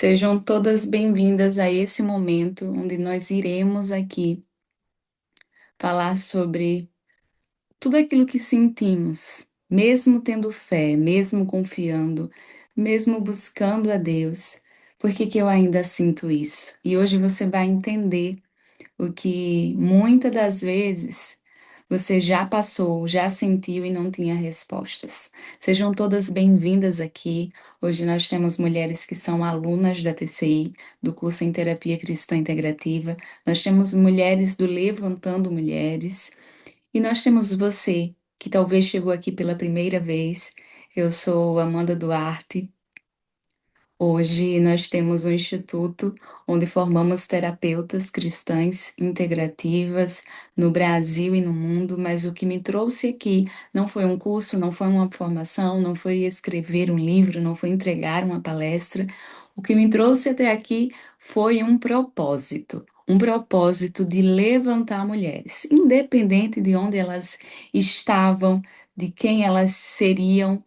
Sejam todas bem-vindas a esse momento onde nós iremos aqui falar sobre tudo aquilo que sentimos, mesmo tendo fé, mesmo confiando, mesmo buscando a Deus. Por que que eu ainda sinto isso? E hoje você vai entender o que muitas das vezes você já passou, já sentiu e não tinha respostas. Sejam todas bem-vindas aqui. Hoje nós temos mulheres que são alunas da TCI, do curso em Terapia Cristã Integrativa. Nós temos mulheres do Levantando Mulheres. E nós temos você, que talvez chegou aqui pela primeira vez. Eu sou Amanda Duarte. Hoje nós temos um instituto onde formamos terapeutas cristãs integrativas no Brasil e no mundo, mas o que me trouxe aqui não foi um curso, não foi uma formação, não foi escrever um livro, não foi entregar uma palestra. O que me trouxe até aqui foi um propósito de levantar mulheres, independente de onde elas estavam, de quem elas seriam.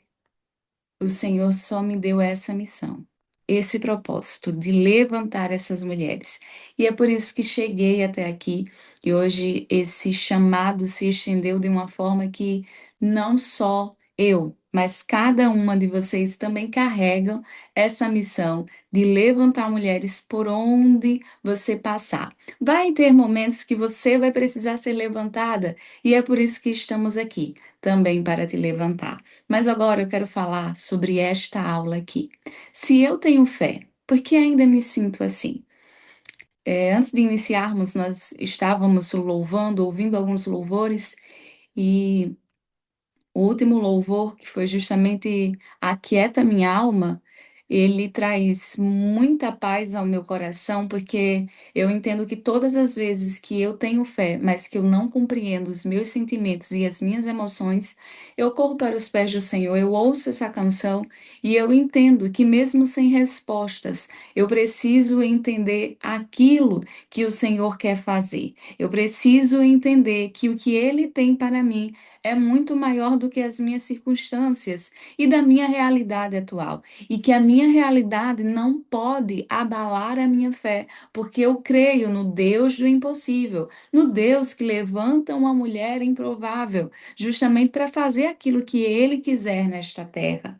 O Senhor só me deu essa missão, esse propósito de levantar essas mulheres. E é por isso que cheguei até aqui e hoje esse chamado se estendeu de uma forma que não só eu, mas cada uma de vocês também carregam essa missão de levantar mulheres por onde você passar. Vai ter momentos que você vai precisar ser levantada e é por isso que estamos aqui, também para te levantar. Mas agora eu quero falar sobre esta aula aqui. Se eu tenho fé, por que ainda me sinto assim? Antes de iniciarmos, nós estávamos louvando, ouvindo alguns louvores, e o último louvor, que foi justamente Aquieta Minha Alma, ele traz muita paz ao meu coração, porque eu entendo que todas as vezes que eu tenho fé, mas que eu não compreendo os meus sentimentos e as minhas emoções, eu corro para os pés do Senhor, eu ouço essa canção e eu entendo que mesmo sem respostas, eu preciso entender aquilo que o Senhor quer fazer. Eu preciso entender que o que Ele tem para mim é muito maior do que as minhas circunstâncias e da minha realidade atual. E que a minha realidade não pode abalar a minha fé, porque eu creio no Deus do impossível, no Deus que levanta uma mulher improvável, justamente para fazer aquilo que Ele quiser nesta terra.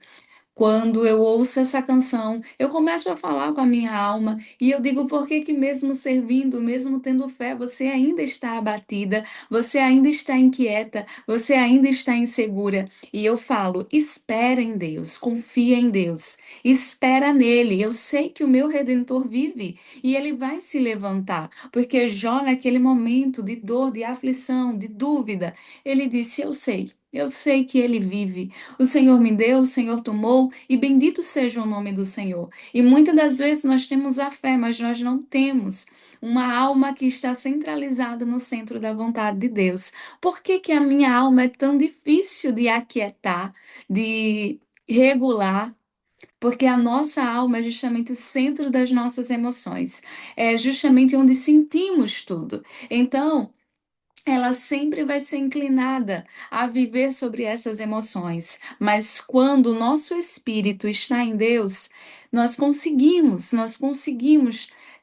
Quando eu ouço essa canção, eu começo a falar com a minha alma e eu digo por que que mesmo servindo, mesmo tendo fé, você ainda está abatida, você ainda está inquieta, você ainda está insegura. E eu falo: espera em Deus, confia em Deus, espera nele. Eu sei que o meu Redentor vive e ele vai se levantar, porque Jó, naquele momento de dor, de aflição, de dúvida, ele disse: eu sei. Eu sei que ele vive. O Senhor me deu, o Senhor tomou, e bendito seja o nome do Senhor. E muitas das vezes nós temos a fé, mas nós não temos uma alma que está centralizada no centro da vontade de Deus. Por que que a minha alma é tão difícil de aquietar, de regular? Porque a nossa alma é justamente o centro das nossas emoções, é justamente onde sentimos tudo. Então, ela sempre vai ser inclinada a viver sobre essas emoções, mas quando o nosso espírito está em Deus, nós conseguimos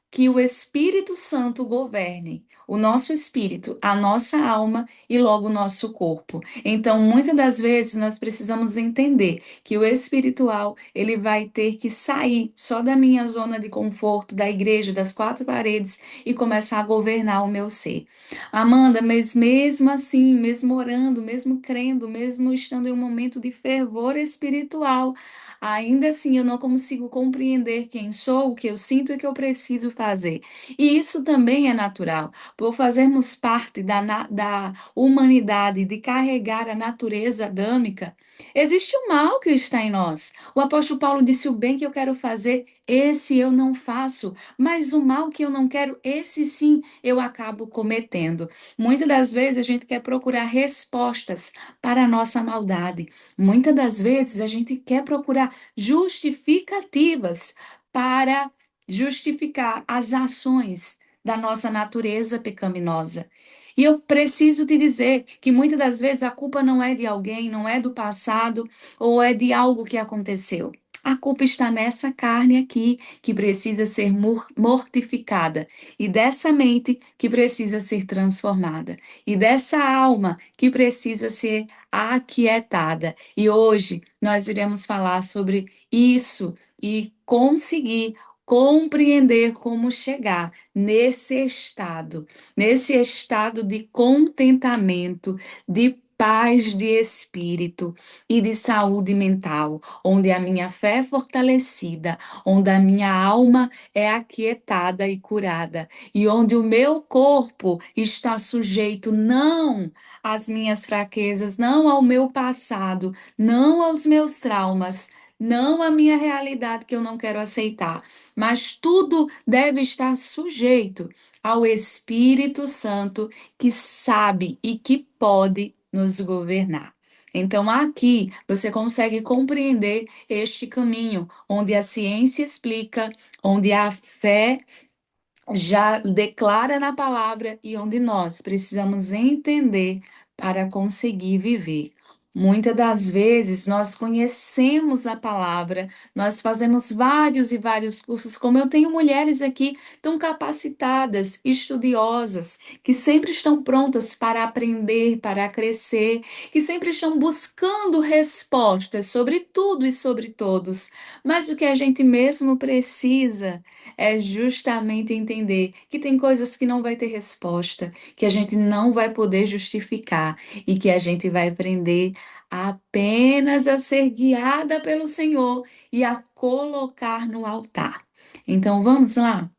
que o Espírito Santo governe o nosso espírito, a nossa alma e logo o nosso corpo. Então, muitas das vezes nós precisamos entender que o espiritual, ele vai ter que sair só da minha zona de conforto, da igreja, das quatro paredes e começar a governar o meu ser. Amanda, mas mesmo assim, mesmo orando, mesmo crendo, mesmo estando em um momento de fervor espiritual, ainda assim eu não consigo compreender quem sou, o que eu sinto e o que eu preciso fazer. E isso também é natural, por fazermos parte da humanidade, de carregar a natureza adâmica, existe o mal que está em nós. O apóstolo Paulo disse: o bem que eu quero fazer, esse eu não faço, mas o mal que eu não quero, esse sim eu acabo cometendo. Muitas das vezes a gente quer procurar respostas para a nossa maldade. Muitas das vezes a gente quer procurar justificativas para justificar as ações da nossa natureza pecaminosa. E eu preciso te dizer que muitas das vezes a culpa não é de alguém, não é do passado ou é de algo que aconteceu. A culpa está nessa carne aqui, que precisa ser mortificada, e dessa mente que precisa ser transformada, e dessa alma que precisa ser aquietada. E hoje nós iremos falar sobre isso e conseguir compreender como chegar nesse estado de contentamento, de paz de espírito e de saúde mental, onde a minha fé é fortalecida, onde a minha alma é aquietada e curada, e onde o meu corpo está sujeito não às minhas fraquezas, não ao meu passado, não aos meus traumas, não à minha realidade que eu não quero aceitar, mas tudo deve estar sujeito ao Espírito Santo que sabe e que pode nos governar. Então, aqui você consegue compreender este caminho, onde a ciência explica, onde a fé já declara na palavra e onde nós precisamos entender para conseguir viver. Muitas das vezes nós conhecemos a palavra, nós fazemos vários e vários cursos, como eu tenho mulheres aqui tão capacitadas, estudiosas, que sempre estão prontas para aprender, para crescer, que sempre estão buscando respostas sobre tudo e sobre todos. Mas o que a gente mesmo precisa é justamente entender que tem coisas que não vai ter resposta, que a gente não vai poder justificar e que a gente vai aprender apenas a ser guiada pelo Senhor e a colocar no altar. Então vamos lá?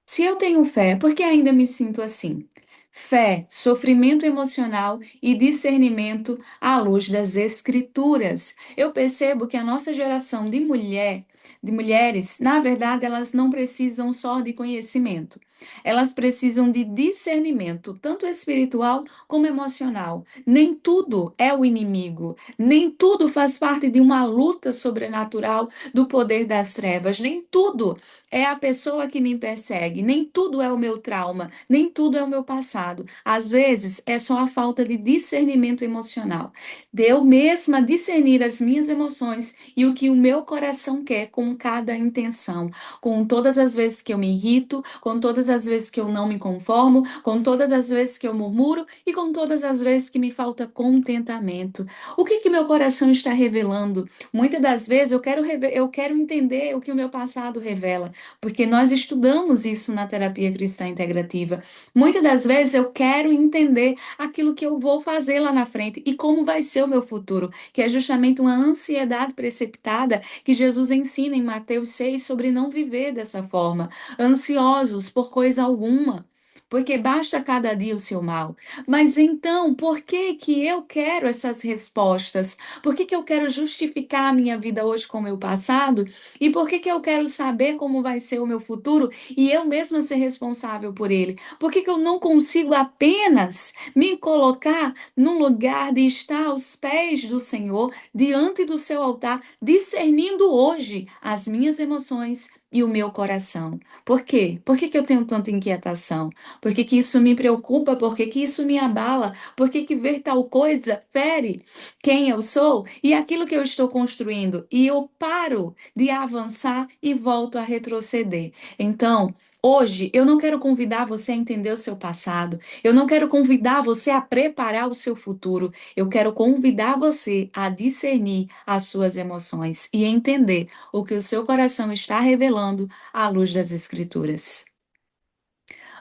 Se eu tenho fé, por que ainda me sinto assim? Fé, sofrimento emocional e discernimento à luz das Escrituras. Eu percebo que a nossa geração de mulheres, na verdade, elas não precisam só de conhecimento. Elas precisam de discernimento, tanto espiritual como emocional. Nem tudo é o inimigo, nem tudo faz parte de uma luta sobrenatural do poder das trevas, nem tudo é a pessoa que me persegue, nem tudo é o meu trauma, nem tudo é o meu passado. Às vezes é só a falta de discernimento emocional. De eu mesma discernir as minhas emoções e o que o meu coração quer com cada intenção, com todas as vezes que eu me irrito, com todas as vezes que eu não me conformo, com todas as vezes que eu murmuro e com todas as vezes que me falta contentamento. O que que meu coração está revelando? Muitas das vezes eu quero entender o que o meu passado revela, porque nós estudamos isso na terapia cristã integrativa. Muitas das vezes eu quero entender aquilo que eu vou fazer lá na frente e como vai ser o meu futuro, que é justamente uma ansiedade precipitada que Jesus ensina em Mateus 6 sobre não viver dessa forma, ansiosos por coisa alguma. Porque basta cada dia o seu mal. Mas então, por que que eu quero essas respostas? Por que que eu quero justificar a minha vida hoje com o meu passado? E por que que eu quero saber como vai ser o meu futuro e eu mesma ser responsável por ele? Por que que eu não consigo apenas me colocar num lugar de estar aos pés do Senhor, diante do seu altar, discernindo hoje as minhas emoções e o meu coração? Por quê? Por que que eu tenho tanta inquietação? Por que que isso me preocupa? Por que que isso me abala? Por que que ver tal coisa fere quem eu sou e aquilo que eu estou construindo? E eu paro de avançar e volto a retroceder. Então, hoje, eu não quero convidar você a entender o seu passado, eu não quero convidar você a preparar o seu futuro, eu quero convidar você a discernir as suas emoções e entender o que o seu coração está revelando à luz das Escrituras.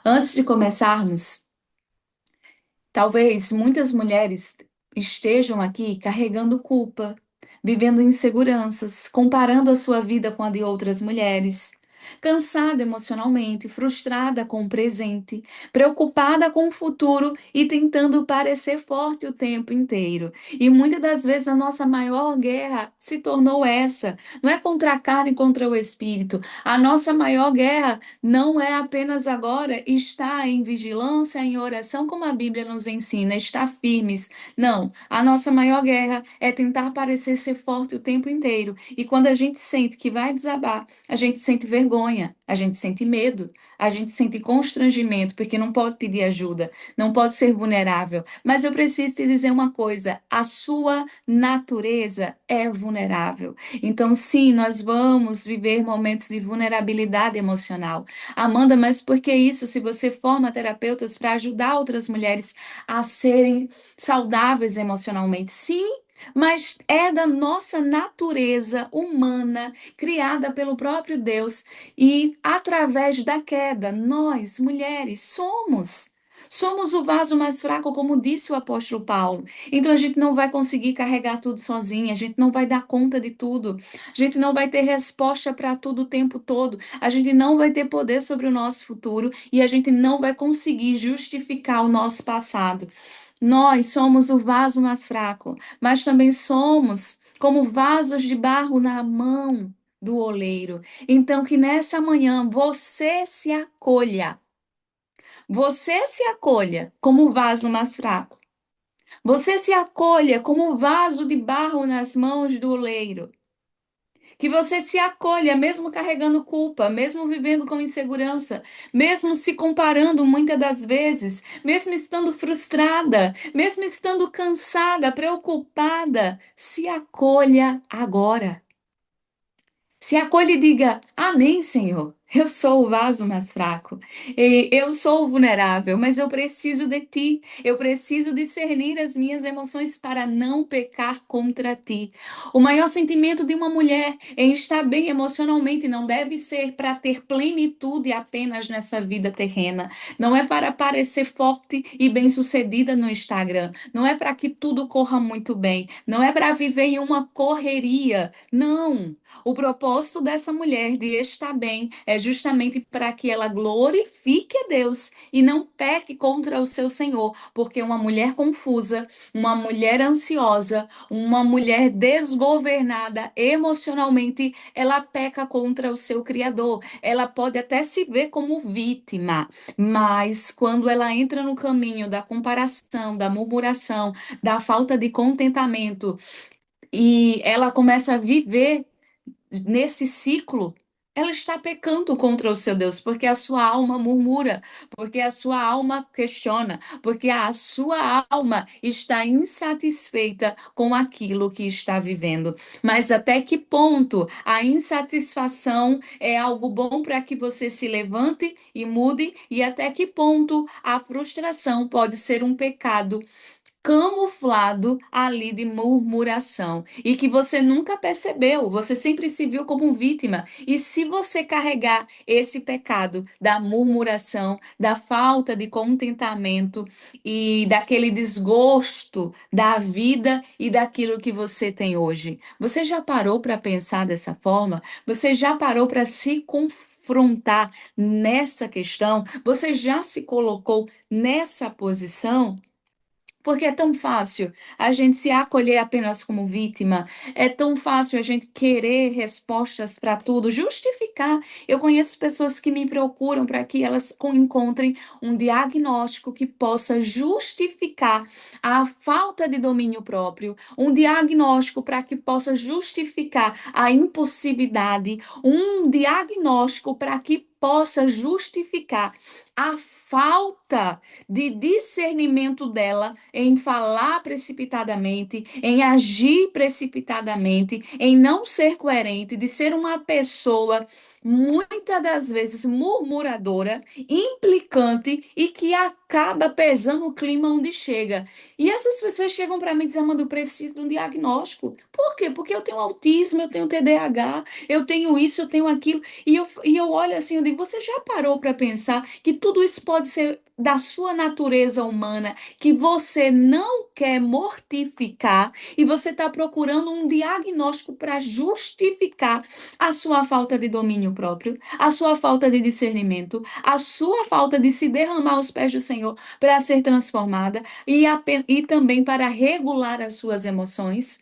Antes de começarmos, talvez muitas mulheres estejam aqui carregando culpa, vivendo inseguranças, comparando a sua vida com a de outras mulheres, cansada emocionalmente, frustrada com o presente, preocupada com o futuro e tentando parecer forte o tempo inteiro. E muitas das vezes a nossa maior guerra se tornou essa, não é contra a carne, contra o espírito. A nossa maior guerra não é apenas agora estar em vigilância, em oração, como a Bíblia nos ensina, estar firmes. Não, a nossa maior guerra é tentar parecer ser forte o tempo inteiro. E quando a gente sente que vai desabar, a gente sente vergonha vergonha, a gente sente medo, a gente sente constrangimento, porque não pode pedir ajuda, não pode ser vulnerável. Mas eu preciso te dizer uma coisa: a sua natureza é vulnerável. Então, sim, nós vamos viver momentos de vulnerabilidade emocional. Amanda, mas por que isso? Se você forma terapeutas para ajudar outras mulheres a serem saudáveis emocionalmente, sim. Mas é da nossa natureza humana, criada pelo próprio Deus, e através da queda, nós, mulheres, somos. Somos o vaso mais fraco, como disse o apóstolo Paulo. Então a gente não vai conseguir carregar tudo sozinha, a gente não vai dar conta de tudo, a gente não vai ter resposta para tudo o tempo todo, a gente não vai ter poder sobre o nosso futuro e a gente não vai conseguir justificar o nosso passado. Nós somos o vaso mais fraco, mas também somos como vasos de barro na mão do oleiro. Então, que nessa manhã você se acolha como o vaso mais fraco. Você se acolha como o vaso de barro nas mãos do oleiro. Que você se acolha, mesmo carregando culpa, mesmo vivendo com insegurança, mesmo se comparando muitas das vezes, mesmo estando frustrada, mesmo estando cansada, preocupada. Se acolha agora. Se acolhe e diga: Amém, Senhor. Eu sou o vaso mais fraco. E eu sou vulnerável, mas eu preciso de ti. Eu preciso discernir as minhas emoções para não pecar contra ti. O maior sentimento de uma mulher em estar bem emocionalmente não deve ser para ter plenitude apenas nessa vida terrena. Não é para parecer forte e bem-sucedida no Instagram. Não é para que tudo corra muito bem. Não é para viver em uma correria. Não. O propósito dessa mulher de estar bem é justamente para que ela glorifique a Deus e não peque contra o seu Senhor, porque uma mulher confusa, uma mulher ansiosa, uma mulher desgovernada emocionalmente, ela peca contra o seu Criador. Ela pode até se ver como vítima, mas quando ela entra no caminho da comparação, da murmuração, da falta de contentamento, e ela começa a viver nesse ciclo, ela está pecando contra o seu Deus, porque a sua alma murmura, porque a sua alma questiona, porque a sua alma está insatisfeita com aquilo que está vivendo. Mas até que ponto a insatisfação é algo bom para que você se levante e mude, e até que ponto a frustração pode ser um pecado camuflado ali de murmuração e que você nunca percebeu, você sempre se viu como vítima. E se você carregar esse pecado da murmuração, da falta de contentamento e daquele desgosto da vida e daquilo que você tem hoje, você já parou para pensar dessa forma? Você já parou para se confrontar nessa questão? Você já se colocou nessa posição? Porque é tão fácil a gente se acolher apenas como vítima, é tão fácil a gente querer respostas para tudo, justificar. Eu conheço pessoas que me procuram para que elas encontrem um diagnóstico que possa justificar a falta de domínio próprio, um diagnóstico para que possa justificar a impulsividade, um diagnóstico para que possa justificar a falta de discernimento dela em falar precipitadamente, em agir precipitadamente, em não ser coerente, de ser uma pessoa muitas das vezes murmuradora, implicante e que acaba pesando o clima onde chega. E essas pessoas chegam para mim e dizem: Amanda, eu preciso de um diagnóstico. Por quê? Porque eu tenho autismo, eu tenho TDAH, eu tenho isso, eu tenho aquilo. E eu olho assim, eu digo: você já parou para pensar que tudo isso pode ser da sua natureza humana, que você não quer mortificar e você está procurando um diagnóstico para justificar a sua falta de domínio próprio, a sua falta de discernimento, a sua falta de se derramar aos pés do Senhor para ser transformada e também para regular as suas emoções?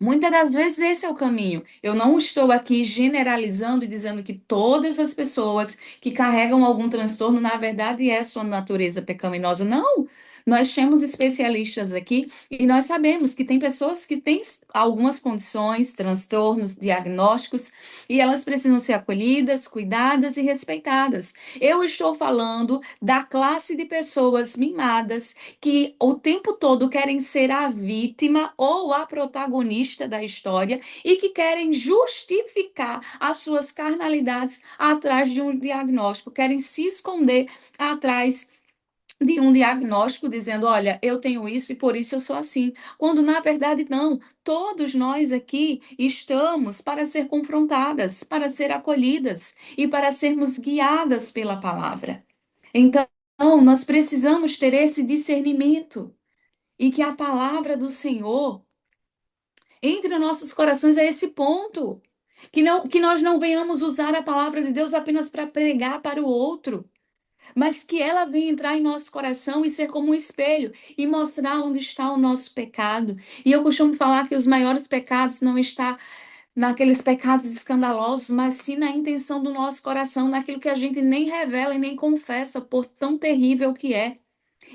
Muitas das vezes esse é o caminho. Eu não estou aqui generalizando e dizendo que todas as pessoas que carregam algum transtorno, na verdade, é sua natureza pecaminosa. Não! Nós temos especialistas aqui e nós sabemos que tem pessoas que têm algumas condições, transtornos, diagnósticos, e elas precisam ser acolhidas, cuidadas e respeitadas. Eu estou falando da classe de pessoas mimadas que o tempo todo querem ser a vítima ou a protagonista da história e que querem justificar as suas carnalidades atrás de um diagnóstico, querem se esconder atrás de um diagnóstico dizendo, olha, eu tenho isso e por isso eu sou assim. Quando na verdade não, todos nós aqui estamos para ser confrontadas, para ser acolhidas e para sermos guiadas pela palavra. Então, nós precisamos ter esse discernimento e que a palavra do Senhor entre nos nossos corações a esse ponto. Que nós não venhamos usar a palavra de Deus apenas para pregar para o outro, mas que ela venha entrar em nosso coração e ser como um espelho e mostrar onde está o nosso pecado. E eu costumo falar que os maiores pecados não estão naqueles pecados escandalosos, mas sim na intenção do nosso coração, naquilo que a gente nem revela e nem confessa, por tão terrível que é.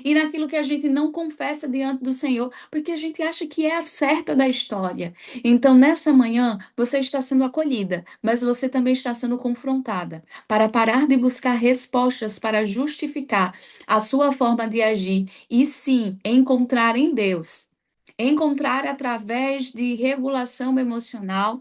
E naquilo que a gente não confessa diante do Senhor, porque a gente acha que é a certa da história. Então, nessa manhã, você está sendo acolhida, mas você também está sendo confrontada para parar de buscar respostas para justificar a sua forma de agir e sim encontrar em Deus. Encontrar através de regulação emocional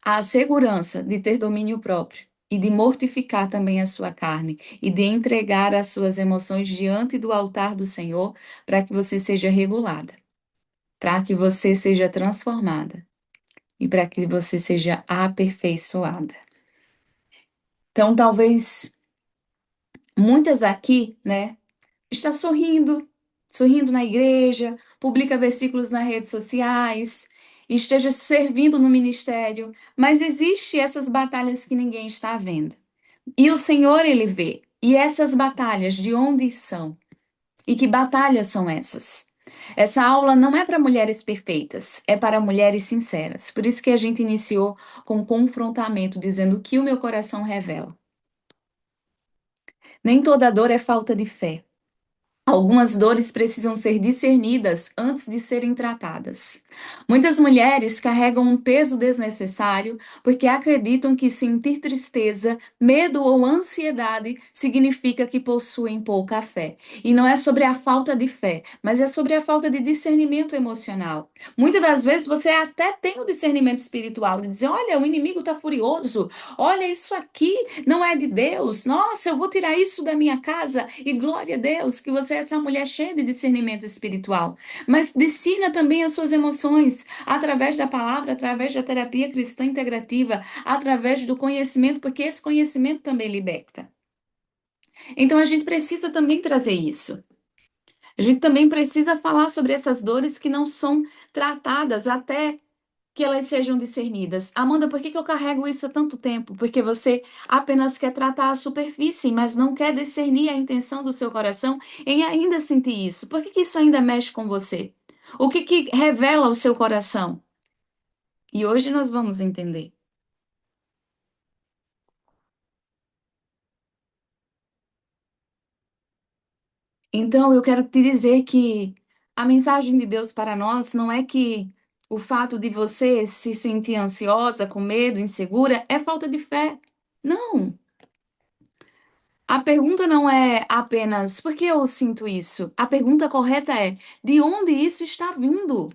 a segurança de ter domínio próprio e de mortificar também a sua carne e de entregar as suas emoções diante do altar do Senhor para que você seja regulada, para que você seja transformada e para que você seja aperfeiçoada. Então, talvez muitas aqui, né, está sorrindo, sorrindo na igreja, publica versículos nas redes sociais, esteja servindo no ministério, mas existe essas batalhas que ninguém está vendo. E o Senhor, ele vê. E essas batalhas, de onde são? E que batalhas são essas? Essa aula não é para mulheres perfeitas, é para mulheres sinceras. Por isso que a gente iniciou com um confrontamento, dizendo o que o meu coração revela. Nem toda dor é falta de fé. Algumas dores precisam ser discernidas antes de serem tratadas. Muitas mulheres carregam um peso desnecessário porque acreditam que sentir tristeza, medo ou ansiedade significa que possuem pouca fé. E não é sobre a falta de fé, mas é sobre a falta de discernimento emocional. Muitas das vezes você até tem o discernimento espiritual de dizer: olha, o inimigo está furioso, olha, isso aqui não é de Deus, nossa, eu vou tirar isso da minha casa, e glória a Deus que você é essa mulher cheia de discernimento espiritual. Mas discina também as suas emoções através da palavra, através da terapia cristã integrativa, através do conhecimento, porque esse conhecimento também liberta. Então a gente precisa também trazer isso. A gente também precisa falar sobre essas dores que não são tratadas até que elas sejam discernidas. Amanda, por que que eu carrego isso há tanto tempo? Porque você apenas quer tratar a superfície, mas não quer discernir a intenção do seu coração em ainda sentir isso. Por que que isso ainda mexe com você? O que que revela o seu coração? E hoje nós vamos entender. Então, eu quero te dizer que a mensagem de Deus para nós não é que o fato de você se sentir ansiosa, com medo, insegura, é falta de fé. Não. A pergunta não é apenas por que eu sinto isso? A pergunta correta é de onde isso está vindo?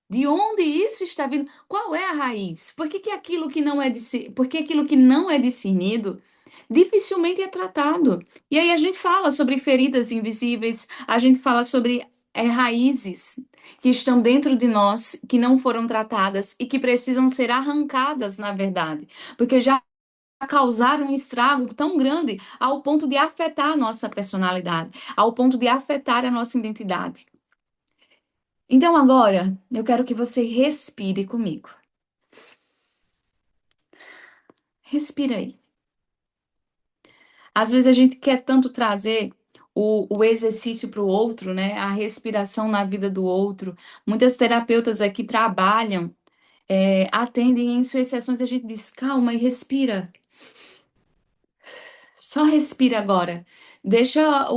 De onde isso está vindo? Qual é a raiz? Por que que aquilo que não é por que aquilo que não é discernido dificilmente é tratado? E aí a gente fala sobre feridas invisíveis, a gente fala sobre raízes que estão dentro de nós, que não foram tratadas e que precisam ser arrancadas, na verdade, porque já causaram um estrago tão grande ao ponto de afetar a nossa personalidade, ao ponto de afetar a nossa identidade. Então agora, eu quero que você respire comigo. Respira aí. Às vezes a gente quer tanto trazer o exercício para o outro, né? A respiração na vida do outro. Muitas terapeutas aqui trabalham, atendem em suas sessões, a gente diz, calma e respira. Só respira agora. Deixa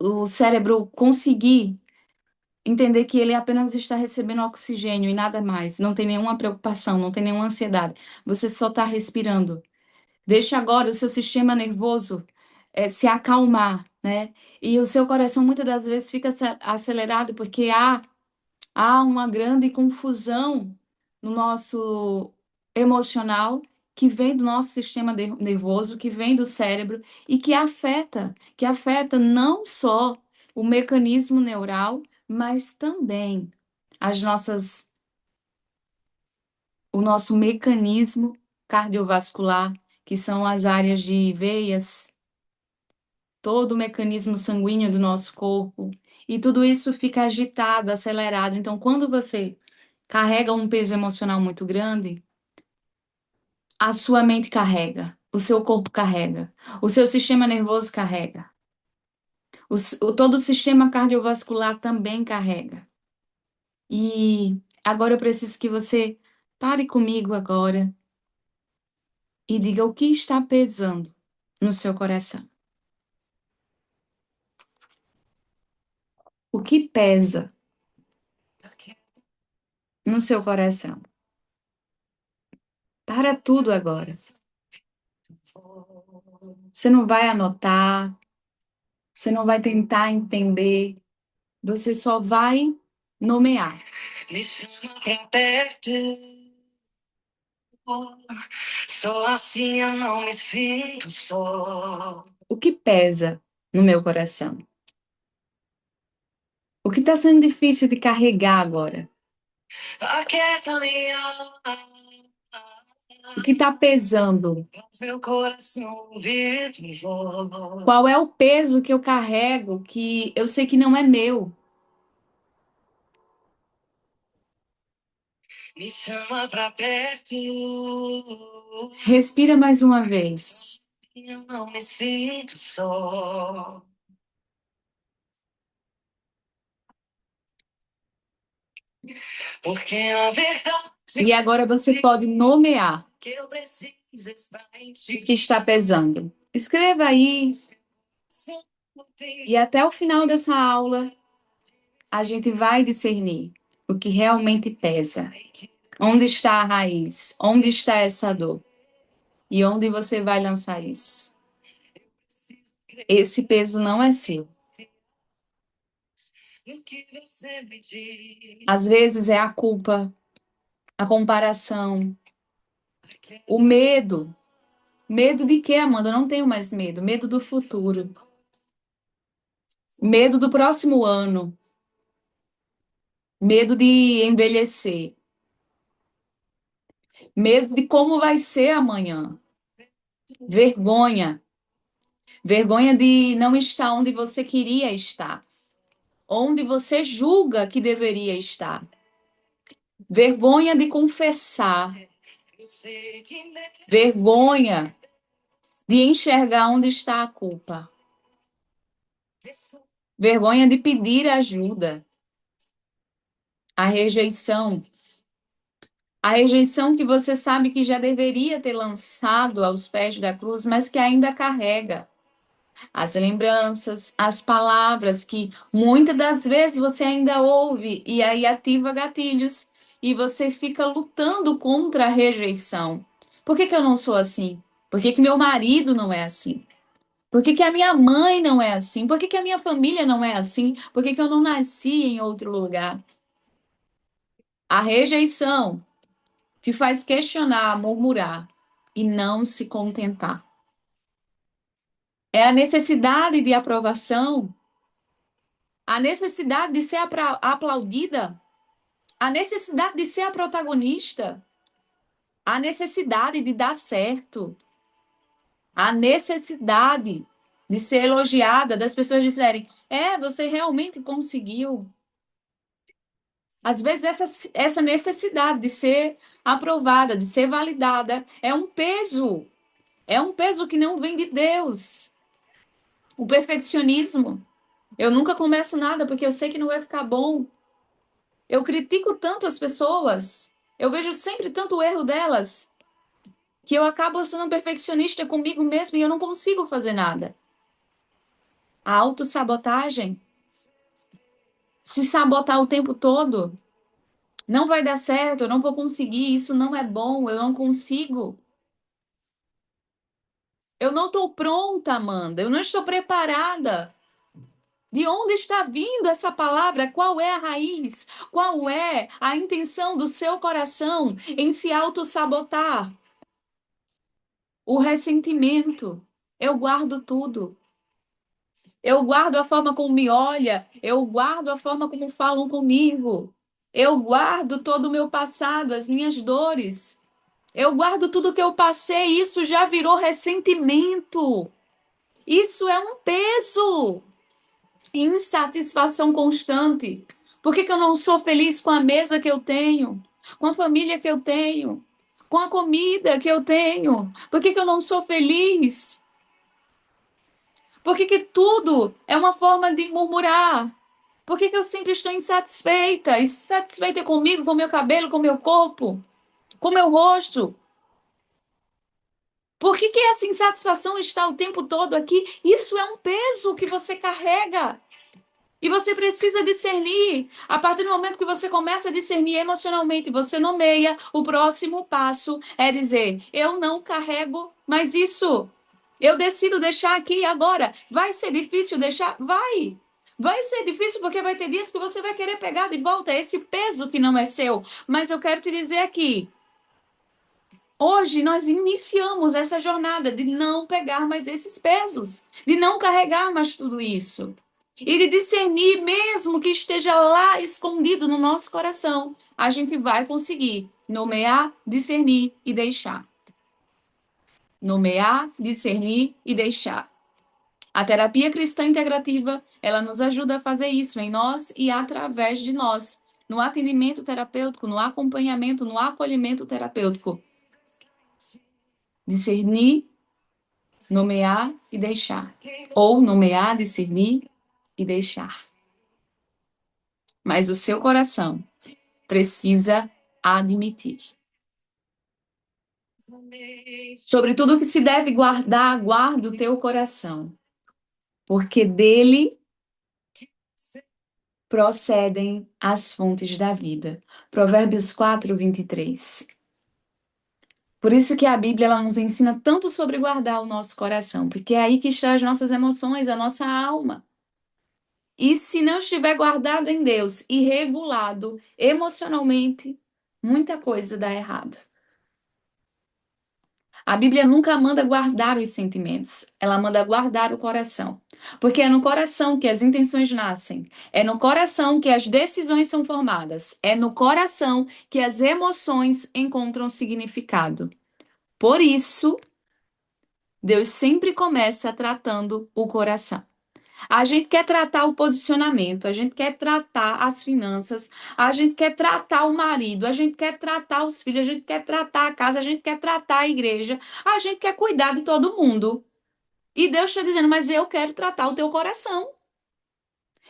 o cérebro conseguir entender que ele apenas está recebendo oxigênio e nada mais, não tem nenhuma preocupação, não tem nenhuma ansiedade, você só está respirando. Deixa agora o seu sistema nervoso se acalmar, né? E o seu coração muitas das vezes fica acelerado porque há uma grande confusão no nosso emocional que vem do nosso sistema nervoso, que vem do cérebro e que afeta não só o mecanismo neural, mas também as nossas, o nosso mecanismo cardiovascular, que são as áreas de veias, todo o mecanismo sanguíneo do nosso corpo. E tudo isso fica agitado, acelerado. Então, quando você carrega um peso emocional muito grande, a sua mente carrega, o seu corpo carrega, o seu sistema nervoso carrega, todo o sistema cardiovascular também carrega. E agora eu preciso que você pare comigo agora e diga o que está pesando no seu coração. O que pesa no seu coração? Para tudo agora. Você não vai anotar, você não vai tentar entender, você só vai nomear. Me chama pra perto, só assim eu não me sinto só. O que pesa no meu coração? O que está sendo difícil de carregar agora? Aquieta minha alma. O que está pesando? Meu coração ouvir tua voz. Qual é o peso que eu carrego que eu sei que não é meu? Me chama pra perto. Respira mais uma vez. Eu não me sinto só. Porque na verdade. E agora você pode nomear o que está pesando. Escreva aí. E até o final dessa aula, a gente vai discernir o que realmente pesa. Onde está a raiz? Onde está essa dor? E onde você vai lançar isso? Esse peso não é seu. Às vezes é a culpa, a comparação, o medo. Medo de quê, Amanda? Eu não tenho mais medo. Medo do futuro. Medo do próximo ano. Medo de envelhecer. Medo de como vai ser amanhã. Vergonha. Vergonha de não estar onde você queria estar. Onde você julga que deveria estar. Vergonha de confessar. Vergonha de enxergar onde está a culpa. Vergonha de pedir ajuda. A rejeição. A rejeição que você sabe que já deveria ter lançado aos pés da cruz, mas que ainda carrega. As lembranças, as palavras que muitas das vezes você ainda ouve e aí ativa gatilhos e você fica lutando contra a rejeição. Por que que eu não sou assim? Por que que meu marido não é assim? Por que que a minha mãe não é assim? Por que que a minha família não é assim? Por que que eu não nasci em outro lugar? A rejeição te faz questionar, murmurar e não se contentar. É a necessidade de aprovação, a necessidade de ser aplaudida, a necessidade de ser a protagonista, a necessidade de dar certo, a necessidade de ser elogiada, das pessoas dizerem: você realmente conseguiu. Às vezes, essa necessidade de ser aprovada, de ser validada, é um peso. É um peso que não vem de Deus. O perfeccionismo. Eu nunca começo nada porque eu sei que não vai ficar bom. Eu critico tanto as pessoas. Eu vejo sempre tanto erro delas que eu acabo sendo perfeccionista comigo mesmo e eu não consigo fazer nada. A autossabotagem, se sabotar o tempo todo, não vai dar certo, eu não vou conseguir, isso não é bom, eu não consigo. Eu não estou pronta, Amanda, eu não estou preparada. De onde está vindo essa palavra? Qual é a raiz? Qual é a intenção do seu coração em se autossabotar? O ressentimento. Eu guardo tudo. Eu guardo a forma como me olha. Eu guardo a forma como falam comigo. Eu guardo todo o meu passado, as minhas dores. Eu guardo tudo que eu passei. Isso já virou ressentimento. Isso é um peso. Insatisfação constante. Por que que eu não sou feliz com a mesa que eu tenho? Com a família que eu tenho? Com a comida que eu tenho? Por que que eu não sou feliz? Por que que tudo é uma forma de murmurar? Por que que eu sempre estou insatisfeita? Insatisfeita comigo, com meu cabelo, com meu corpo, com meu rosto? Por que que essa insatisfação está o tempo todo aqui? Isso é um peso que você carrega. E você precisa discernir. A partir do momento que você começa a discernir emocionalmente, você nomeia, o próximo passo é dizer: eu não carrego mais isso. Eu decido deixar aqui agora. Vai ser difícil deixar? Vai. Vai ser difícil porque vai ter dias que você vai querer pegar de volta esse peso que não é seu. Mas eu quero te dizer aqui, hoje nós iniciamos essa jornada de não pegar mais esses pesos, de não carregar mais tudo isso. E de discernir, mesmo que esteja lá escondido no nosso coração, a gente vai conseguir nomear, discernir e deixar. Nomear, discernir e deixar. A terapia cristã integrativa, ela nos ajuda a fazer isso em nós e através de nós, no atendimento terapêutico, no acompanhamento, no acolhimento terapêutico. Discernir, nomear e deixar. Ou nomear, discernir e deixar. Mas o seu coração precisa admitir. Sobre tudo que se deve guardar, guarda o teu coração, porque dele procedem as fontes da vida. Provérbios 4:23. Por isso que a Bíblia ela nos ensina tanto sobre guardar o nosso coração, porque é aí que estão as nossas emoções, a nossa alma. E se não estiver guardado em Deus e regulado emocionalmente, muita coisa dá errado. A Bíblia nunca manda guardar os sentimentos, ela manda guardar o coração. Porque é no coração que as intenções nascem, é no coração que as decisões são formadas, é no coração que as emoções encontram significado. Por isso, Deus sempre começa tratando o coração. A gente quer tratar o posicionamento, a gente quer tratar as finanças, a gente quer tratar o marido, a gente quer tratar os filhos, a gente quer tratar a casa, a gente quer tratar a igreja, a gente quer cuidar de todo mundo. E Deus está dizendo, mas eu quero tratar o teu coração.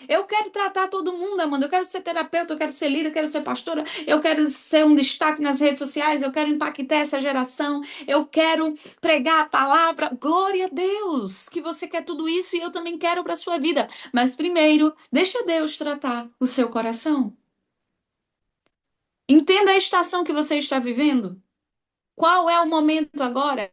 Eu quero tratar todo mundo, Amanda. Eu quero ser terapeuta, eu quero ser líder, eu quero ser pastora, eu quero ser um destaque nas redes sociais, eu quero impactar essa geração, eu quero pregar a palavra. Glória a Deus que você quer tudo isso e eu também quero para a sua vida. Mas primeiro, deixa Deus tratar o seu coração. Entenda a estação que você está vivendo. Qual é o momento agora?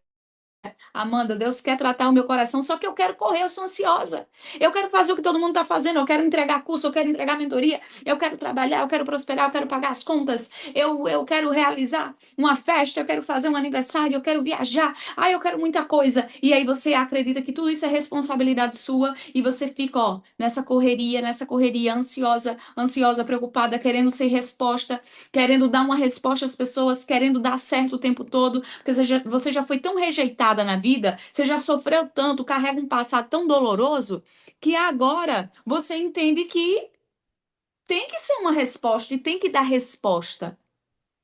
Amanda, Deus quer tratar o meu coração, só que eu quero correr, eu sou ansiosa. Eu quero fazer o que todo mundo está fazendo, eu quero entregar curso, eu quero entregar mentoria, eu quero trabalhar, eu quero prosperar, eu quero pagar as contas, eu quero realizar uma festa, eu quero fazer um aniversário, eu quero viajar, eu quero muita coisa. E aí você acredita que tudo isso é responsabilidade sua e você fica, ó, nessa correria, ansiosa, ansiosa, preocupada, querendo ser resposta, querendo dar uma resposta às pessoas, querendo dar certo o tempo todo, porque você já foi tão rejeitada na vida, você já sofreu tanto, carrega um passado tão doloroso, que agora você entende que tem que ser uma resposta e tem que dar resposta.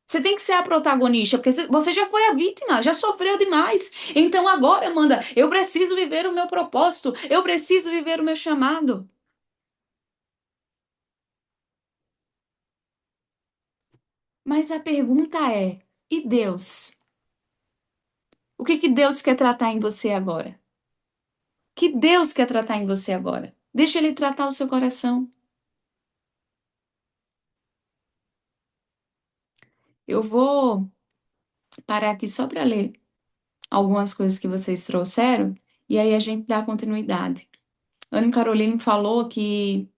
Você tem que ser a protagonista, porque você já foi a vítima, já sofreu demais. Então agora, Amanda, eu preciso viver o meu propósito, eu preciso viver o meu chamado. Mas a pergunta é: e Deus? O que que Deus quer tratar em você agora? que Deus quer tratar em você agora. Deixa Ele tratar o seu coração. Eu vou parar aqui só para ler algumas coisas que vocês trouxeram e aí a gente dá continuidade. Ana Caroline falou que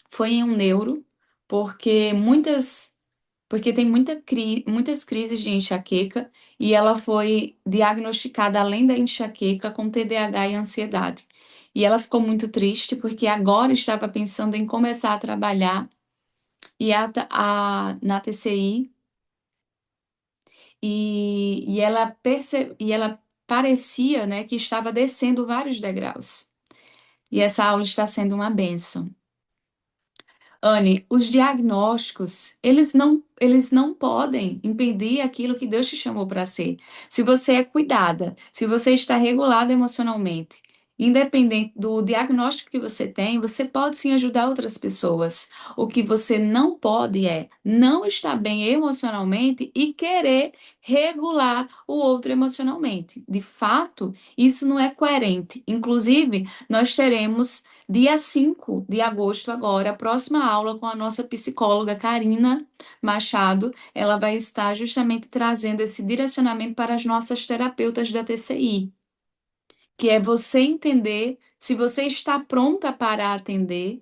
foi em um neuro, porque porque tem muitas crises de enxaqueca e ela foi diagnosticada, além da enxaqueca, com TDAH e ansiedade. E ela ficou muito triste porque agora estava pensando em começar a trabalhar na TCI e ela parecia, né, que estava descendo vários degraus. E essa aula está sendo uma bênção. Anne, os diagnósticos, eles não podem impedir aquilo que Deus te chamou para ser. Se você é cuidada, se você está regulada emocionalmente, independente do diagnóstico que você tem, você pode sim ajudar outras pessoas. O que você não pode é não estar bem emocionalmente e querer regular o outro emocionalmente. De fato, isso não é coerente. Inclusive, nós teremos dia 5 de agosto, agora, a próxima aula com a nossa psicóloga Karina Machado. Ela vai estar justamente trazendo esse direcionamento para as nossas terapeutas da TCI, que é você entender se você está pronta para atender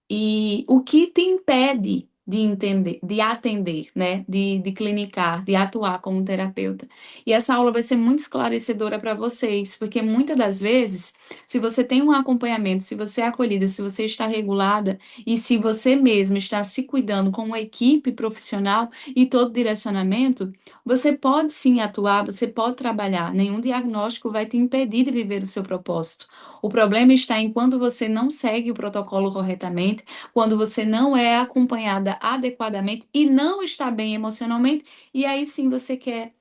e o que te impede de entender, de atender, né? De clinicar, de atuar como terapeuta. E essa aula vai ser muito esclarecedora para vocês, porque muitas das vezes, se você tem um acompanhamento, se você é acolhida, se você está regulada e se você mesmo está se cuidando com uma equipe profissional e todo direcionamento, você pode sim atuar, você pode trabalhar. Nenhum diagnóstico vai te impedir de viver o seu propósito. O problema está em quando você não segue o protocolo corretamente, quando você não é acompanhada adequadamente e não está bem emocionalmente, e aí sim você quer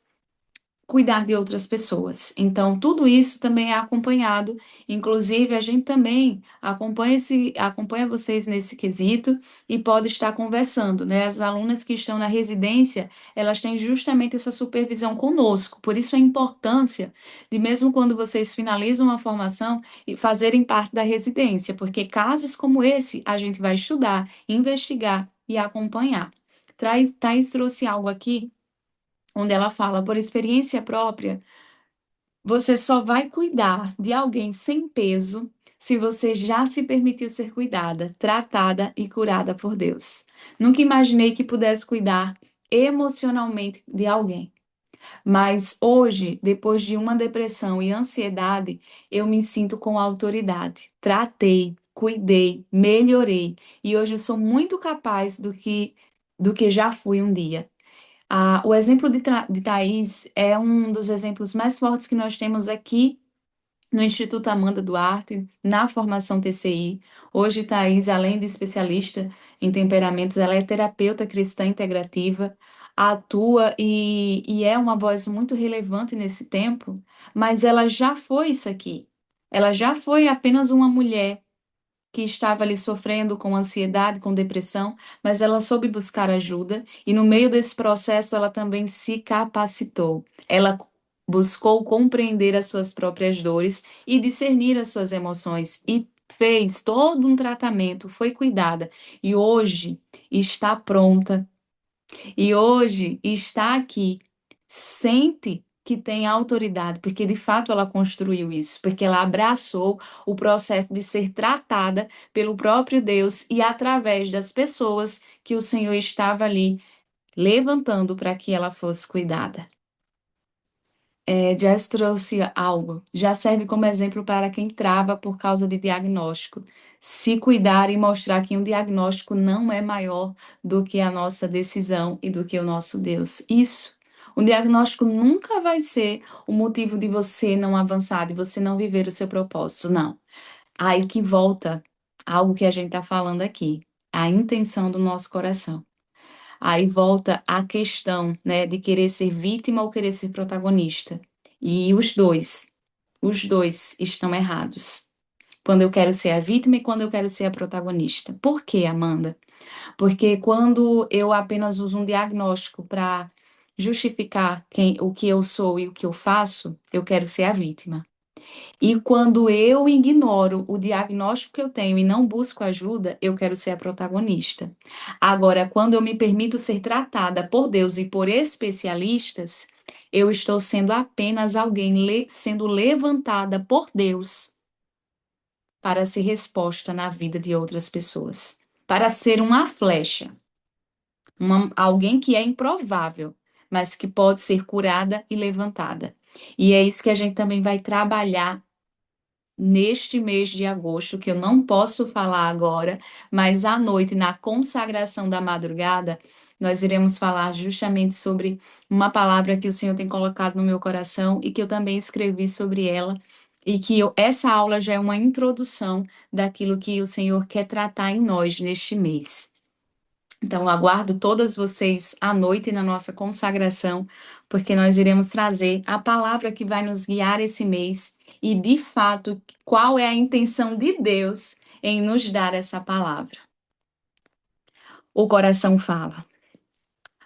cuidar de outras pessoas. Então, tudo isso também é acompanhado. Inclusive, a gente também acompanha vocês nesse quesito e pode estar conversando, né? As alunas que estão na residência, elas têm justamente essa supervisão conosco. Por isso a importância de, mesmo quando vocês finalizam a formação, e fazerem parte da residência, porque casos como esse a gente vai estudar, investigar e acompanhar. Thaís trouxe algo aqui onde ela fala, por experiência própria, você só vai cuidar de alguém sem peso se você já se permitiu ser cuidada, tratada e curada por Deus. Nunca imaginei que pudesse cuidar emocionalmente de alguém. Mas hoje, depois de uma depressão e ansiedade, eu me sinto com autoridade. Tratei, cuidei, melhorei e hoje eu sou muito capaz do que já fui um dia. O exemplo de Thaís é um dos exemplos mais fortes que nós temos aqui no Instituto Amanda Duarte, na formação TCI. Hoje, Thaís, além de especialista em temperamentos, ela é terapeuta cristã integrativa, atua e é uma voz muito relevante nesse tempo, mas ela já foi isso aqui. Ela já foi apenas uma mulher que estava ali sofrendo com ansiedade, com depressão, mas ela soube buscar ajuda e no meio desse processo ela também se capacitou. Ela buscou compreender as suas próprias dores e discernir as suas emoções e fez todo um tratamento, foi cuidada e hoje está pronta e hoje está aqui. Sente que tem autoridade, porque de fato ela construiu isso, porque ela abraçou o processo de ser tratada pelo próprio Deus e através das pessoas que o Senhor estava ali levantando para que ela fosse cuidada. Jess trouxe algo, já serve como exemplo para quem trava por causa de diagnóstico. Se cuidar e mostrar que um diagnóstico não é maior do que a nossa decisão e do que o nosso Deus. Isso. Um diagnóstico nunca vai ser o motivo de você não avançar, de você não viver o seu propósito. Não. Aí que volta algo que a gente está falando aqui, a intenção do nosso coração. Aí volta a questão, né, de querer ser vítima ou querer ser protagonista. E os dois estão errados. Quando eu quero ser a vítima e quando eu quero ser a protagonista. Por quê, Amanda? Porque quando eu apenas uso um diagnóstico para justificar o que eu sou e o que eu faço, eu quero ser a vítima. E quando eu ignoro o diagnóstico que eu tenho e não busco ajuda, eu quero ser a protagonista. Agora, quando eu me permito ser tratada por Deus e por especialistas, eu estou sendo apenas alguém sendo levantada por Deus para ser resposta na vida de outras pessoas, para ser uma flecha, alguém que é improvável, mas que pode ser curada e levantada. E é isso que a gente também vai trabalhar neste mês de agosto, que eu não posso falar agora, mas à noite, na consagração da madrugada, nós iremos falar justamente sobre uma palavra que o Senhor tem colocado no meu coração e que eu também escrevi sobre ela. E que essa aula já é uma introdução daquilo que o Senhor quer tratar em nós neste mês. Então, aguardo todas vocês à noite na nossa consagração, porque nós iremos trazer a palavra que vai nos guiar esse mês e, de fato, qual é a intenção de Deus em nos dar essa palavra. O coração fala.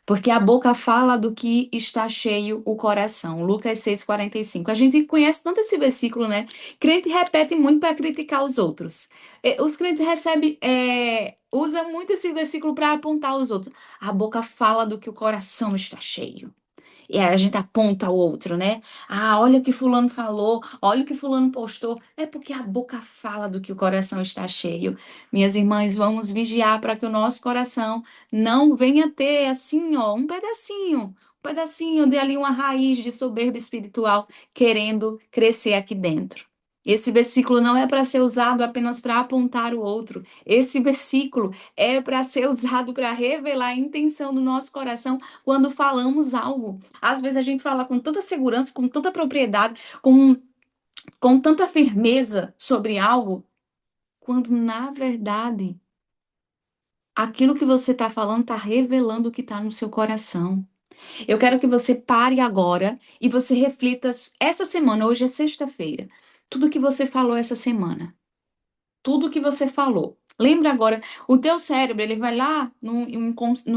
Porque a boca fala do que está cheio o coração. Lucas 6,45. A gente conhece tanto esse versículo, né? Crente repete muito para criticar os outros. Os crentes recebem, usa muito esse versículo para apontar os outros. A boca fala do que o coração está cheio. E aí a gente aponta o outro, né? Ah, olha o que fulano falou, olha o que fulano postou. É porque a boca fala do que o coração está cheio. Minhas irmãs, vamos vigiar para que o nosso coração não venha ter assim, ó, um pedacinho de ali uma raiz de soberba espiritual querendo crescer aqui dentro. Esse versículo não é para ser usado apenas para apontar o outro. Esse versículo é para ser usado para revelar a intenção do nosso coração quando falamos algo. Às vezes a gente fala com tanta segurança, com tanta propriedade, com tanta firmeza sobre algo, quando na verdade aquilo que você está falando está revelando o que está no seu coração. Eu quero que você pare agora e você reflita essa semana, hoje é sexta-feira, tudo que você falou essa semana, tudo que você falou. Lembra agora, o teu cérebro, ele vai lá no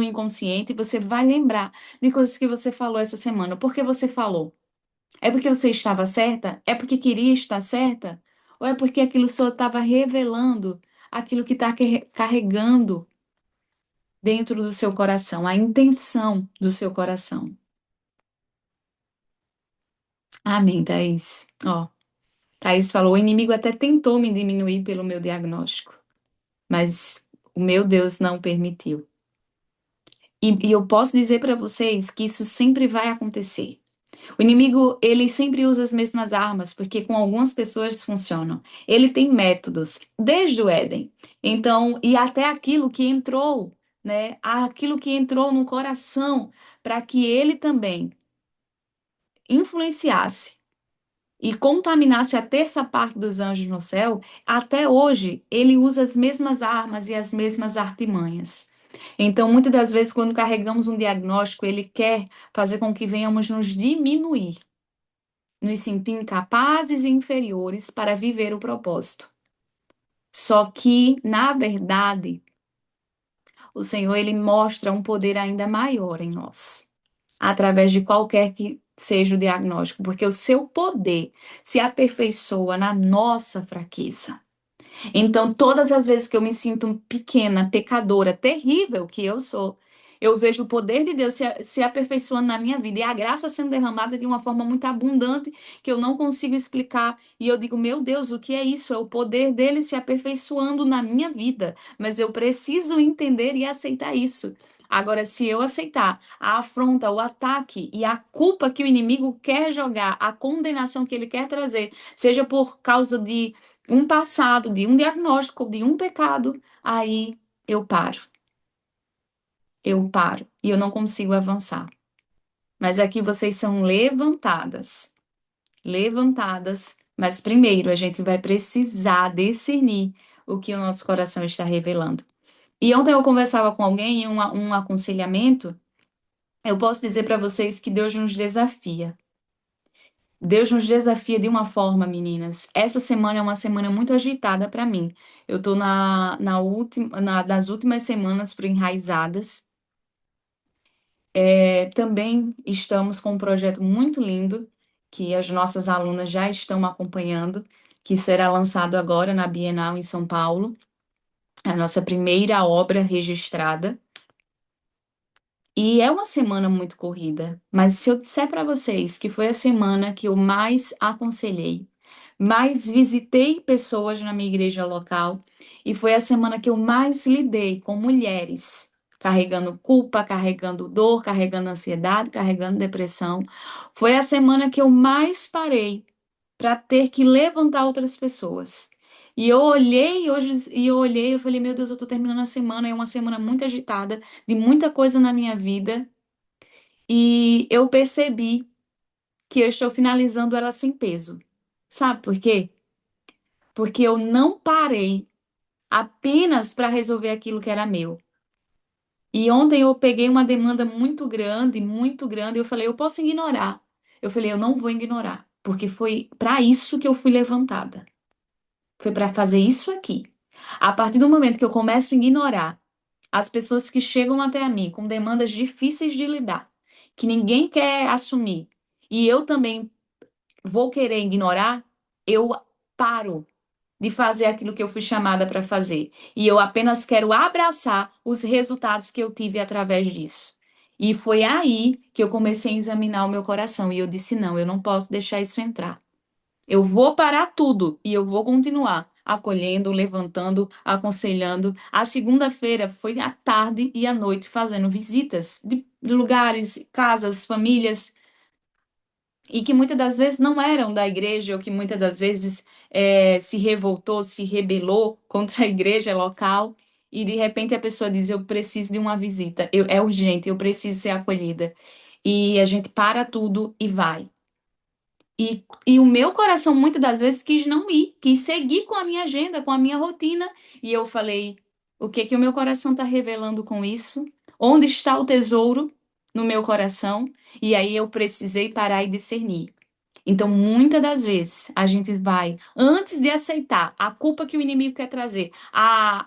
inconsciente e você vai lembrar de coisas que você falou essa semana. Por que você falou? É porque você estava certa? É porque queria estar certa? Ou é porque aquilo só estava revelando aquilo que está carregando dentro do seu coração, a intenção do seu coração? Amém, Thaís. Ó, Thaís falou: o inimigo até tentou me diminuir pelo meu diagnóstico, mas o meu Deus não permitiu. E eu posso dizer para vocês que isso sempre vai acontecer. O inimigo, ele sempre usa as mesmas armas, porque com algumas pessoas funcionam. Ele tem métodos, desde o Éden. Então, e até aquilo que entrou, né? Aquilo que entrou no coração, para que ele também influenciasse e contaminasse a terça parte dos anjos no céu, até hoje ele usa as mesmas armas e as mesmas artimanhas. Então, muitas das vezes, quando carregamos um diagnóstico, ele quer fazer com que venhamos nos diminuir, nos sentir incapazes e inferiores para viver o propósito. Só que, na verdade, o Senhor ele mostra um poder ainda maior em nós, através de qualquer que seja o diagnóstico, porque o seu poder se aperfeiçoa na nossa fraqueza. Então, todas as vezes que eu me sinto pequena, pecadora, terrível que eu sou, eu vejo o poder de Deus se aperfeiçoando na minha vida e a graça sendo derramada de uma forma muito abundante que eu não consigo explicar. E eu digo, meu Deus, o que é isso? É o poder dele se aperfeiçoando na minha vida. Mas eu preciso entender e aceitar isso. Agora, se eu aceitar a afronta, o ataque e a culpa que o inimigo quer jogar, a condenação que ele quer trazer, seja por causa de um passado, de um diagnóstico, de um pecado, aí eu paro. Eu paro e eu não consigo avançar. Mas aqui vocês são levantadas. Levantadas. Mas primeiro a gente vai precisar discernir o que o nosso coração está revelando. E ontem eu conversava com alguém em um aconselhamento. Eu posso dizer para vocês que Deus nos desafia. Deus nos desafia de uma forma, meninas. Essa semana é uma semana muito agitada para mim. Eu estou nas últimas semanas para Enraizadas. Também estamos com um projeto muito lindo que as nossas alunas já estão acompanhando, que será lançado agora na Bienal em São Paulo, a nossa primeira obra registrada. E é uma semana muito corrida, mas se eu disser para vocês que foi a semana que eu mais aconselhei, mais visitei pessoas na minha igreja local, e foi a semana que eu mais lidei com mulheres carregando culpa, carregando dor, carregando ansiedade, carregando depressão, foi a semana que eu mais parei para ter que levantar outras pessoas. E eu olhei hoje, e eu olhei, eu falei, meu Deus, eu tô terminando a semana, é uma semana muito agitada, de muita coisa na minha vida, e eu percebi que eu estou finalizando ela sem peso. Sabe por quê? Porque eu não parei apenas para resolver aquilo que era meu. E ontem eu peguei uma demanda muito grande, e eu falei, eu posso ignorar. Eu falei, eu não vou ignorar, porque foi para isso que eu fui levantada. Foi para fazer isso aqui. A partir do momento que eu começo a ignorar as pessoas que chegam até a mim com demandas difíceis de lidar, que ninguém quer assumir, e eu também vou querer ignorar, eu paro de fazer aquilo que eu fui chamada para fazer. E eu apenas quero abraçar os resultados que eu tive através disso. E foi aí que eu comecei a examinar o meu coração. E eu disse: não, eu não posso deixar isso entrar. Eu vou parar tudo e eu vou continuar acolhendo, levantando, aconselhando. A segunda-feira foi à tarde e à noite fazendo visitas de lugares, casas, famílias, e que muitas das vezes não eram da igreja, ou que muitas das vezes se revoltou, se rebelou contra a igreja local, e de repente a pessoa diz: eu preciso de uma visita, é urgente, eu preciso ser acolhida. E a gente para tudo e vai. E o meu coração, muitas das vezes, quis não ir, quis seguir com a minha agenda, com a minha rotina. E eu falei: o que que o meu coração está revelando com isso? Onde está o tesouro no meu coração? E aí eu precisei parar e discernir. Então, muitas das vezes, a gente vai, antes de aceitar a culpa que o inimigo quer trazer, a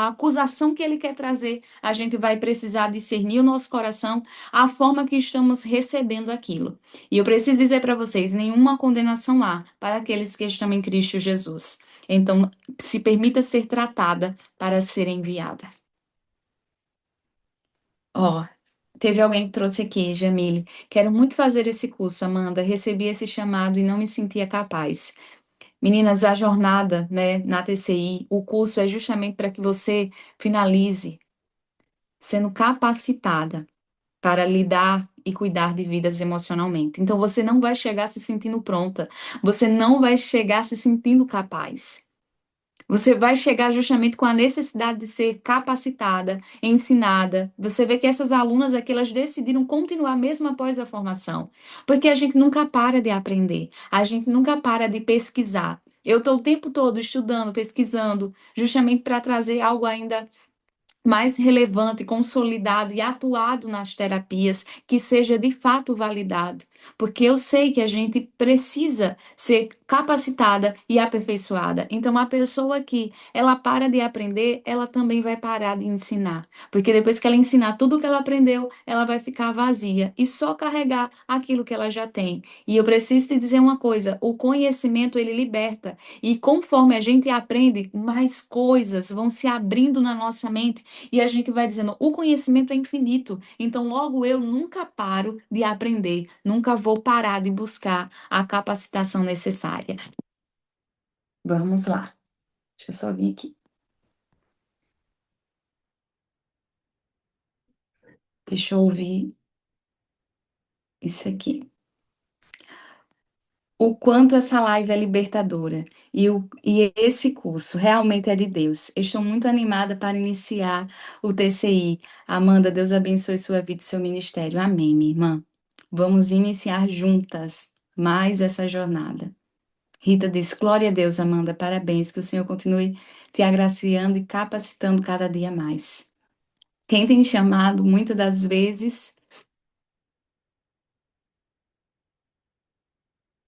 acusação que ele quer trazer, a gente vai precisar discernir o nosso coração, a forma que estamos recebendo aquilo. E eu preciso dizer para vocês: nenhuma condenação há para aqueles que estão em Cristo Jesus. Então, se permita ser tratada para ser enviada. Ó, teve alguém que trouxe aqui, Jamile. Quero muito fazer esse curso, Amanda. Recebi esse chamado e não me sentia capaz. Meninas, a jornada, né, na TCI, o curso é justamente para que você finalize sendo capacitada para lidar e cuidar de vidas emocionalmente. Então, você não vai chegar se sentindo pronta, você não vai chegar se sentindo capaz. Você vai chegar justamente com a necessidade de ser capacitada, ensinada. Você vê que essas alunas aqui, elas decidiram continuar mesmo após a formação, porque a gente nunca para de aprender, a gente nunca para de pesquisar. Eu estou o tempo todo estudando, pesquisando, justamente para trazer algo ainda mais relevante, consolidado e atuado nas terapias, que seja de fato validado, porque eu sei que a gente precisa ser capacitada e aperfeiçoada. Então, a pessoa que ela para de aprender, ela também vai parar de ensinar, porque depois que ela ensinar tudo o que ela aprendeu, ela vai ficar vazia e só carregar aquilo que ela já tem. E eu preciso te dizer uma coisa: o conhecimento ele liberta, e conforme a gente aprende, mais coisas vão se abrindo na nossa mente e a gente vai dizendo, o conhecimento é infinito, então logo eu nunca paro de aprender, nunca vou parar de buscar a capacitação necessária. Vamos lá. Deixa eu só vir aqui. Deixa eu ouvir isso aqui. O quanto essa live é libertadora e esse curso realmente é de Deus. Eu estou muito animada para iniciar o TCI. Amanda, Deus abençoe sua vida e seu ministério. Amém, minha irmã. Vamos iniciar juntas mais essa jornada. Rita diz: glória a Deus, Amanda, parabéns, que o Senhor continue te agraciando e capacitando cada dia mais. Quem tem chamado, muitas das vezes,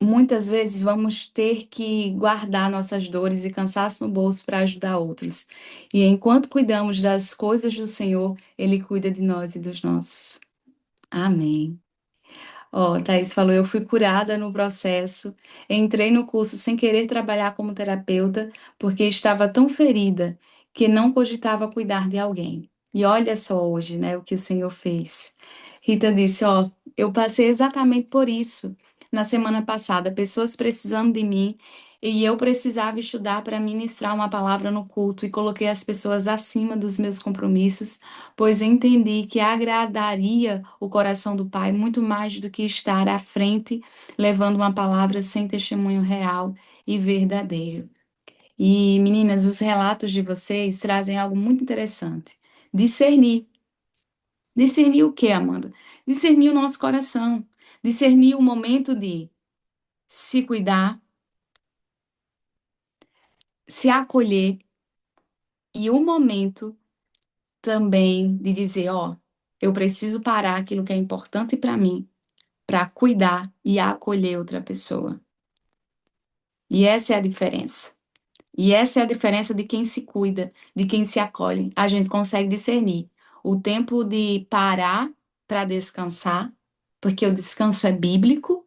muitas vezes vamos ter que guardar nossas dores e cansaço no bolso para ajudar outros. E enquanto cuidamos das coisas do Senhor, Ele cuida de nós e dos nossos. Amém. Ó, Thaís falou, eu fui curada no processo, entrei no curso sem querer trabalhar como terapeuta, porque estava tão ferida que não cogitava cuidar de alguém. E olha só hoje, né, o que o Senhor fez. Rita disse, ó, eu passei exatamente por isso na semana passada, pessoas precisando de mim, e eu precisava estudar para ministrar uma palavra no culto e coloquei as pessoas acima dos meus compromissos, pois entendi que agradaria o coração do Pai muito mais do que estar à frente levando uma palavra sem testemunho real e verdadeiro. E meninas, os relatos de vocês trazem algo muito interessante. Discernir. Discernir o que, Amanda? Discernir o nosso coração. Discernir o momento de se cuidar, se acolher e o momento também de dizer, ó, eu preciso parar aquilo que é importante para mim para cuidar e acolher outra pessoa. E essa é a diferença. E essa é a diferença de quem se cuida, de quem se acolhe. A gente consegue discernir o tempo de parar para descansar, porque o descanso é bíblico,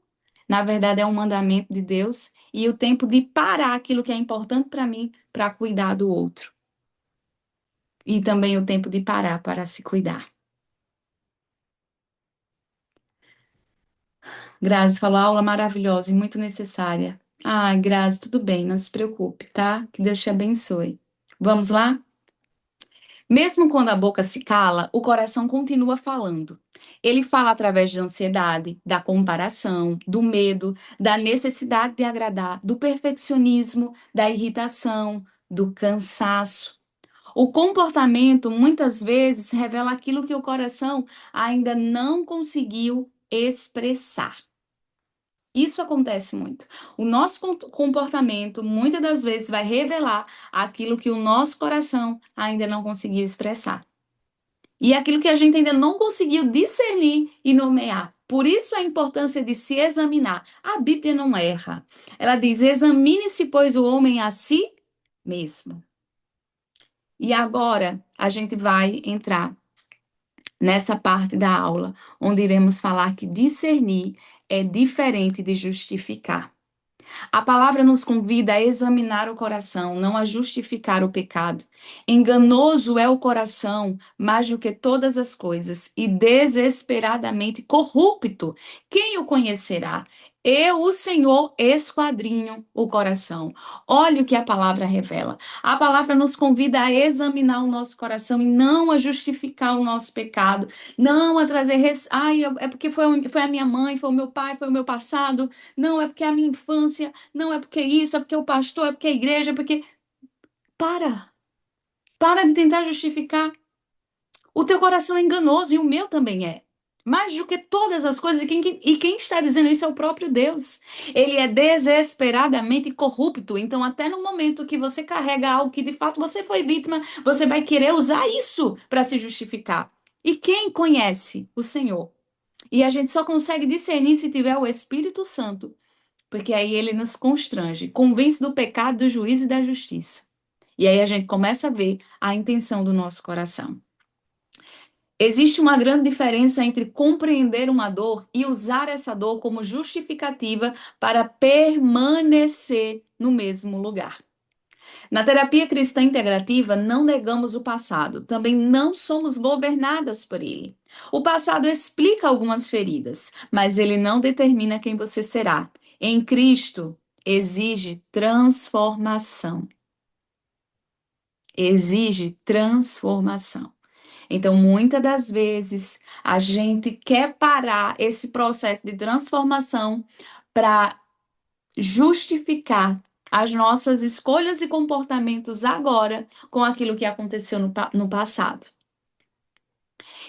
na verdade é um mandamento de Deus, e o tempo de parar aquilo que é importante para mim para cuidar do outro. E também o tempo de parar para se cuidar. Grazi falou, aula maravilhosa e muito necessária. Ah, Grazi, tudo bem, não se preocupe, tá? Que Deus te abençoe. Vamos lá? Mesmo quando a boca se cala, o coração continua falando. Ele fala através da ansiedade, da comparação, do medo, da necessidade de agradar, do perfeccionismo, da irritação, do cansaço. O comportamento muitas vezes revela aquilo que o coração ainda não conseguiu expressar. Isso acontece muito. O nosso comportamento muitas das vezes vai revelar aquilo que o nosso coração ainda não conseguiu expressar. E aquilo que a gente ainda não conseguiu discernir e nomear. Por isso a importância de se examinar. A Bíblia não erra. Ela diz: examine-se, pois, o homem a si mesmo. E agora a gente vai entrar nessa parte da aula, onde iremos falar que discernir é diferente de justificar. A palavra nos convida a examinar o coração, não a justificar o pecado. Enganoso é o coração, mais do que todas as coisas, e desesperadamente corrupto. Quem o conhecerá? Eu, o Senhor, esquadrinho o coração. Olha o que a palavra revela. A palavra nos convida a examinar o nosso coração e não a justificar o nosso pecado, não a trazer. Ai, é porque foi a minha mãe, foi o meu pai, foi o meu passado. Não, é porque é a minha infância, não é porque isso, é porque o pastor, é porque a igreja, é porque. Para! Para de tentar justificar. O teu coração é enganoso e o meu também é. Mais do que todas as coisas, e quem está dizendo isso é o próprio Deus. Ele é desesperadamente corrupto. Então, até no momento que você carrega algo que de fato você foi vítima, você vai querer usar isso para se justificar. E quem conhece o Senhor? E a gente só consegue discernir se tiver o Espírito Santo, porque aí ele nos constrange, convence do pecado, do juízo e da justiça. E aí a gente começa a ver a intenção do nosso coração. Existe uma grande diferença entre compreender uma dor e usar essa dor como justificativa para permanecer no mesmo lugar. Na terapia cristã integrativa, não negamos o passado, também não somos governadas por ele. O passado explica algumas feridas, mas ele não determina quem você será. Em Cristo, exige transformação. Exige transformação. Então, muitas das vezes, a gente quer parar esse processo de transformação para justificar as nossas escolhas e comportamentos agora com aquilo que aconteceu no passado.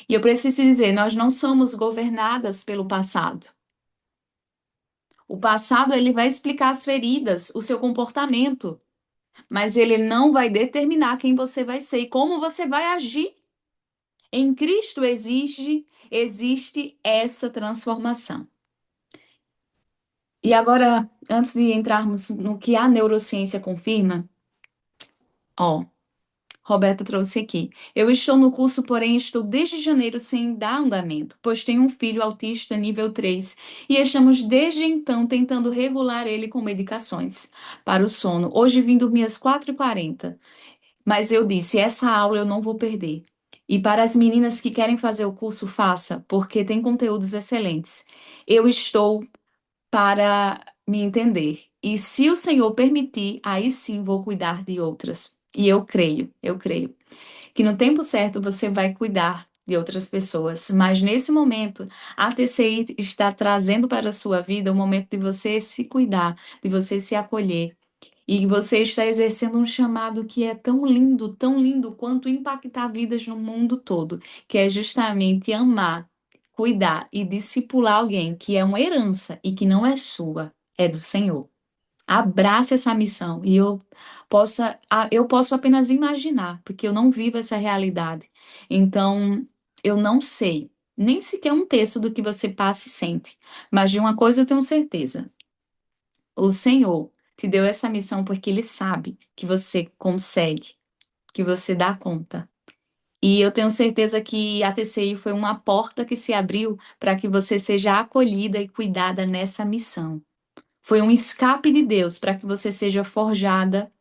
E eu preciso dizer, nós não somos governadas pelo passado. O passado ele vai explicar as feridas, o seu comportamento, mas ele não vai determinar quem você vai ser e como você vai agir. Em Cristo existe essa transformação. E agora, antes de entrarmos no que a neurociência confirma, ó, Roberta trouxe aqui. Eu estou no curso, porém estou desde janeiro sem dar andamento, pois tenho um filho autista nível 3 e estamos desde então tentando regular ele com medicações para o sono. Hoje vim dormir às 4h40, mas eu disse, essa aula eu não vou perder. E para as meninas que querem fazer o curso, faça, porque tem conteúdos excelentes. Eu estou para me entender. E se o Senhor permitir, aí sim vou cuidar de outras. E eu creio que no tempo certo você vai cuidar de outras pessoas. Mas nesse momento, a TCI está trazendo para a sua vida o momento de você se cuidar, de você se acolher. E você está exercendo um chamado que é tão lindo quanto impactar vidas no mundo todo, que é justamente amar, cuidar e discipular alguém que é uma herança e que não é sua, é do Senhor. Abrace essa missão e eu posso apenas imaginar, porque eu não vivo essa realidade. Então, eu não sei nem sequer um terço do que você passa e sente, mas de uma coisa eu tenho certeza: o Senhor te deu essa missão porque Ele sabe que você consegue, que você dá conta. E eu tenho certeza que a TCI foi uma porta que se abriu para que você seja acolhida e cuidada nessa missão. Foi um escape de Deus para que você seja forjada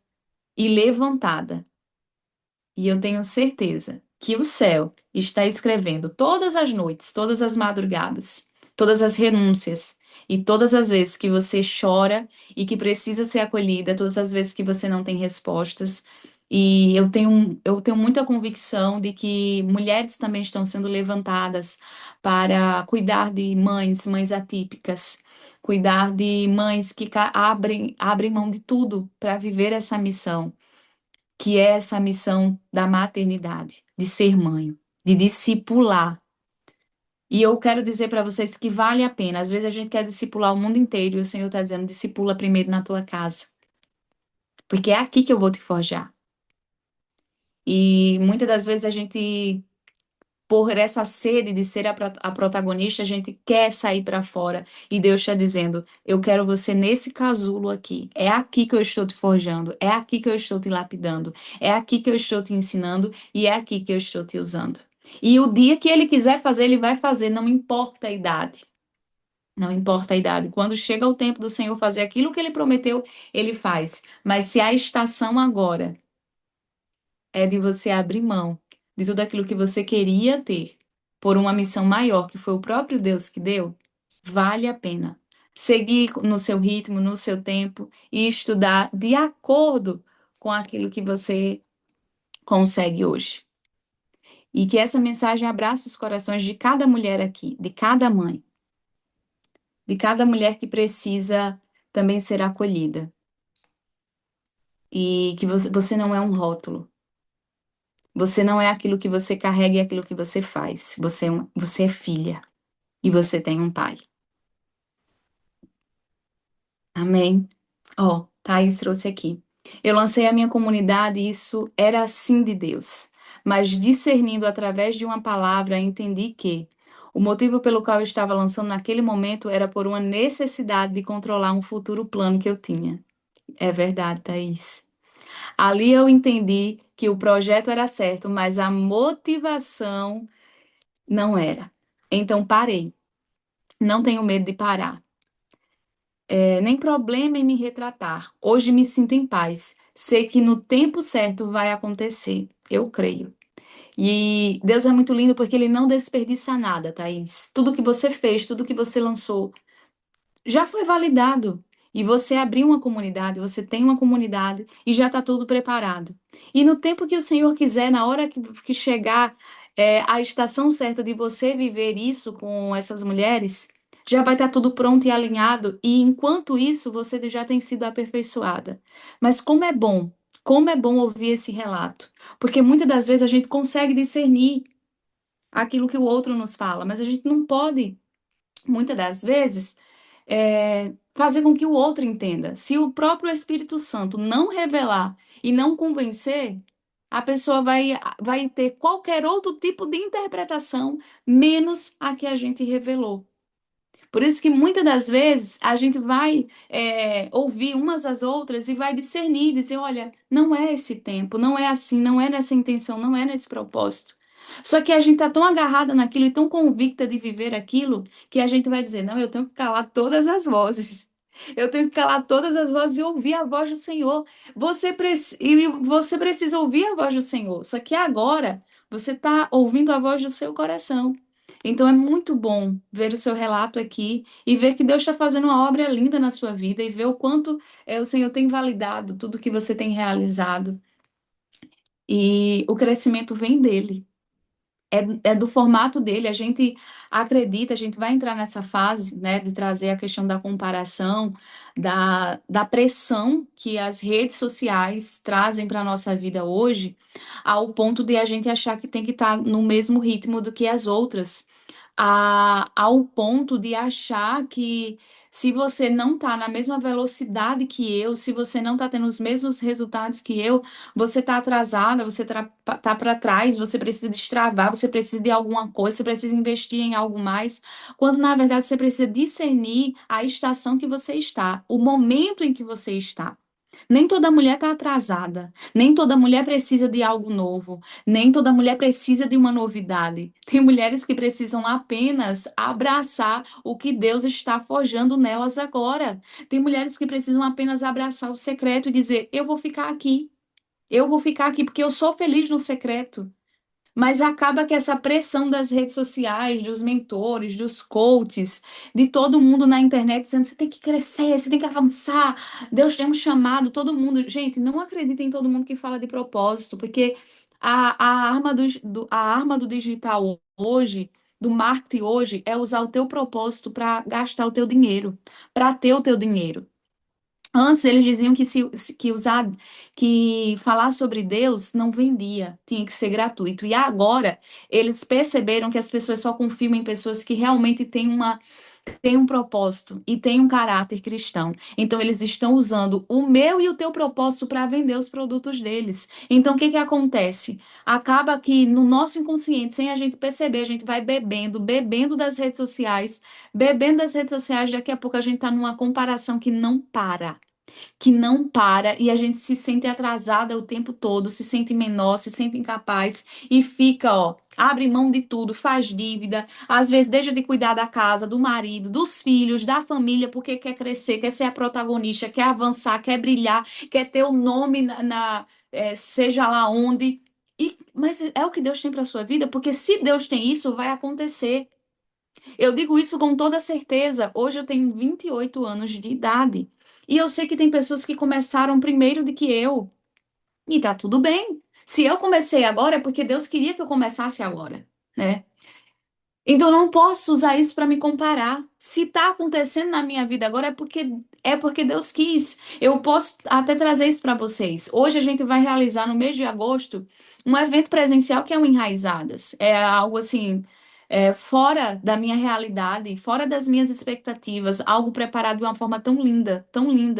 e levantada. E eu tenho certeza que o céu está escrevendo todas as noites, todas as madrugadas, todas as renúncias e todas as vezes que você chora e que precisa ser acolhida, todas as vezes que você não tem respostas. E eu tenho muita convicção de que mulheres também estão sendo levantadas para cuidar de mães atípicas, cuidar de mães que abrem mão de tudo para viver essa missão, que é essa missão da maternidade, de ser mãe, de discipular. E eu quero dizer para vocês que vale a pena. Às vezes a gente quer discipular o mundo inteiro e o Senhor está dizendo: discipula primeiro na tua casa, porque é aqui que eu vou te forjar. E muitas das vezes a gente, por essa sede de ser a protagonista, a gente quer sair para fora. E Deus está dizendo: eu quero você nesse casulo aqui. É aqui que eu estou te forjando. É aqui que eu estou te lapidando. É aqui que eu estou te ensinando. E é aqui que eu estou te usando. E o dia que Ele quiser fazer, Ele vai fazer. Não importa a idade. Não importa a idade. Quando chega o tempo do Senhor fazer aquilo que Ele prometeu, Ele faz. Mas se a estação agora é de você abrir mão de tudo aquilo que você queria ter por uma missão maior, que foi o próprio Deus que deu, vale a pena seguir no seu ritmo, no seu tempo e estudar de acordo com aquilo que você consegue hoje. E que essa mensagem abrace os corações de cada mulher aqui, de cada mãe, de cada mulher que precisa também ser acolhida. E que você não é um rótulo. Você não é aquilo que você carrega e aquilo que você faz. Você é filha e você tem um pai. Amém? Ó, Thaís trouxe aqui. Eu lancei a minha comunidade e isso era assim de Deus. Mas discernindo através de uma palavra, entendi que o motivo pelo qual eu estava lançando naquele momento era por uma necessidade de controlar um futuro plano que eu tinha. É verdade, Thaís. Ali eu entendi que o projeto era certo, mas a motivação não era. Então parei. Não tenho medo de parar. Nem problema em me retratar. Hoje me sinto em paz. Sei que no tempo certo vai acontecer. Eu creio. E Deus é muito lindo porque Ele não desperdiça nada, Thaís. Tudo que você fez, tudo que você lançou, já foi validado. E você abriu uma comunidade, você tem uma comunidade e já está tudo preparado. E no tempo que o Senhor quiser, na hora que chegar a estação certa de você viver isso com essas mulheres, já vai estar tudo pronto e alinhado. E enquanto isso, você já tem sido aperfeiçoada. Mas como é bom ouvir esse relato. Porque muitas das vezes a gente consegue discernir aquilo que o outro nos fala, mas a gente não pode, muitas das vezes fazer com que o outro entenda. Se o próprio Espírito Santo não revelar e não convencer, a pessoa vai ter qualquer outro tipo de interpretação, menos a que a gente revelou. Por isso que muitas das vezes a gente vai ouvir umas às outras e vai discernir, dizer, olha, não é esse tempo, não é assim, não é nessa intenção, não é nesse propósito. Só que a gente está tão agarrada naquilo e tão convicta de viver aquilo que a gente vai dizer, não, eu tenho que calar todas as vozes. Eu tenho que calar todas as vozes e ouvir a voz do Senhor. E você precisa ouvir a voz do Senhor. Só que agora você está ouvindo a voz do seu coração. Então é muito bom ver o seu relato aqui e ver que Deus está fazendo uma obra linda na sua vida e ver o quanto o Senhor tem validado tudo que você tem realizado. E o crescimento vem dele. É do formato dele, a gente acredita, a gente vai entrar nessa fase, né, de trazer a questão da comparação, da pressão que as redes sociais trazem para a nossa vida hoje, ao ponto de a gente achar que tem que estar no mesmo ritmo do que as outras, ao ponto de achar que se você não está na mesma velocidade que eu, se você não está tendo os mesmos resultados que eu, você está atrasada, você tá para trás, você precisa destravar, você precisa de alguma coisa, você precisa investir em algo mais, quando na verdade você precisa discernir a estação que você está, o momento em que você está. Nem toda mulher está atrasada, nem toda mulher precisa de algo novo, nem toda mulher precisa de uma novidade. Tem mulheres que precisam apenas abraçar o que Deus está forjando nelas agora. Tem mulheres que precisam apenas abraçar o secreto e dizer: eu vou ficar aqui. Eu vou ficar aqui porque eu sou feliz no secreto. Mas acaba que essa pressão das redes sociais, dos mentores, dos coaches, de todo mundo na internet dizendo você tem que crescer, você tem que avançar, Deus tem um chamado, todo mundo. Gente, não acredita em todo mundo que fala de propósito, porque a arma do digital hoje, do marketing hoje, é usar o teu propósito para gastar o teu dinheiro, para ter o teu dinheiro. Antes eles diziam que falar sobre Deus não vendia, tinha que ser gratuito. E agora eles perceberam que as pessoas só confiam em pessoas que realmente têm um propósito e têm um caráter cristão. Então eles estão usando o meu e o teu propósito para vender os produtos deles. Então o que que acontece? Acaba que no nosso inconsciente, sem a gente perceber, a gente vai bebendo bebendo das redes sociais, daqui a pouco a gente está numa comparação que não para e a gente se sente atrasada o tempo todo, se sente menor, se sente incapaz e fica, ó, abre mão de tudo, faz dívida, às vezes deixa de cuidar da casa, do marido, dos filhos, da família, porque quer crescer, quer ser a protagonista, quer avançar, quer brilhar, quer ter o nome seja lá onde. Mas é o que Deus tem para sua vida, porque se Deus tem isso, vai acontecer. Eu digo isso com toda certeza. Hoje eu tenho 28 anos de idade. E eu sei que tem pessoas que começaram primeiro do que eu. E tá tudo bem. Se eu comecei agora é porque Deus queria que eu começasse agora, né? Então, eu não posso usar isso para me comparar. Se está acontecendo na minha vida agora, é porque Deus quis. Eu posso até trazer isso para vocês. Hoje a gente vai realizar no mês de agosto um evento presencial que é o Enraizadas. É algo assim, fora da minha realidade, fora das minhas expectativas, algo preparado de uma forma tão linda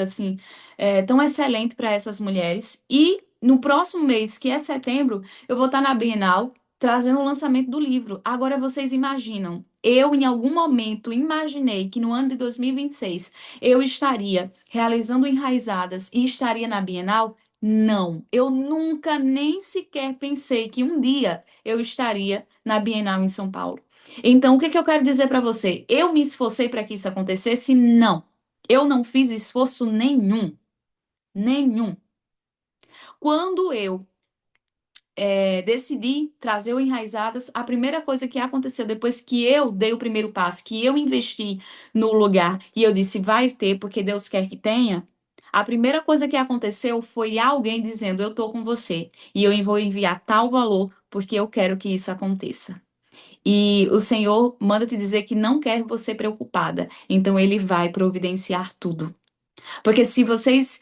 assim, tão excelente para essas mulheres. E no próximo mês, que é setembro, eu vou estar na Bienal trazendo o lançamento do livro. Agora vocês imaginam, eu em algum momento imaginei que no ano de 2026 eu estaria realizando Enraizadas e estaria na Bienal? Não, eu nunca nem sequer pensei que um dia eu estaria na Bienal em São Paulo. Então, o que que eu quero dizer para você? Eu me esforcei para que isso acontecesse? Não. Eu não fiz esforço nenhum, nenhum. Quando eu decidi trazer o Enraizadas, a primeira coisa que aconteceu depois que eu dei o primeiro passo, que eu investi no lugar e eu disse, vai ter, porque Deus quer que tenha, a primeira coisa que aconteceu foi alguém dizendo, eu tô com você e eu vou enviar tal valor porque eu quero que isso aconteça. E o Senhor manda te dizer que não quer você preocupada, então Ele vai providenciar tudo. Porque se vocês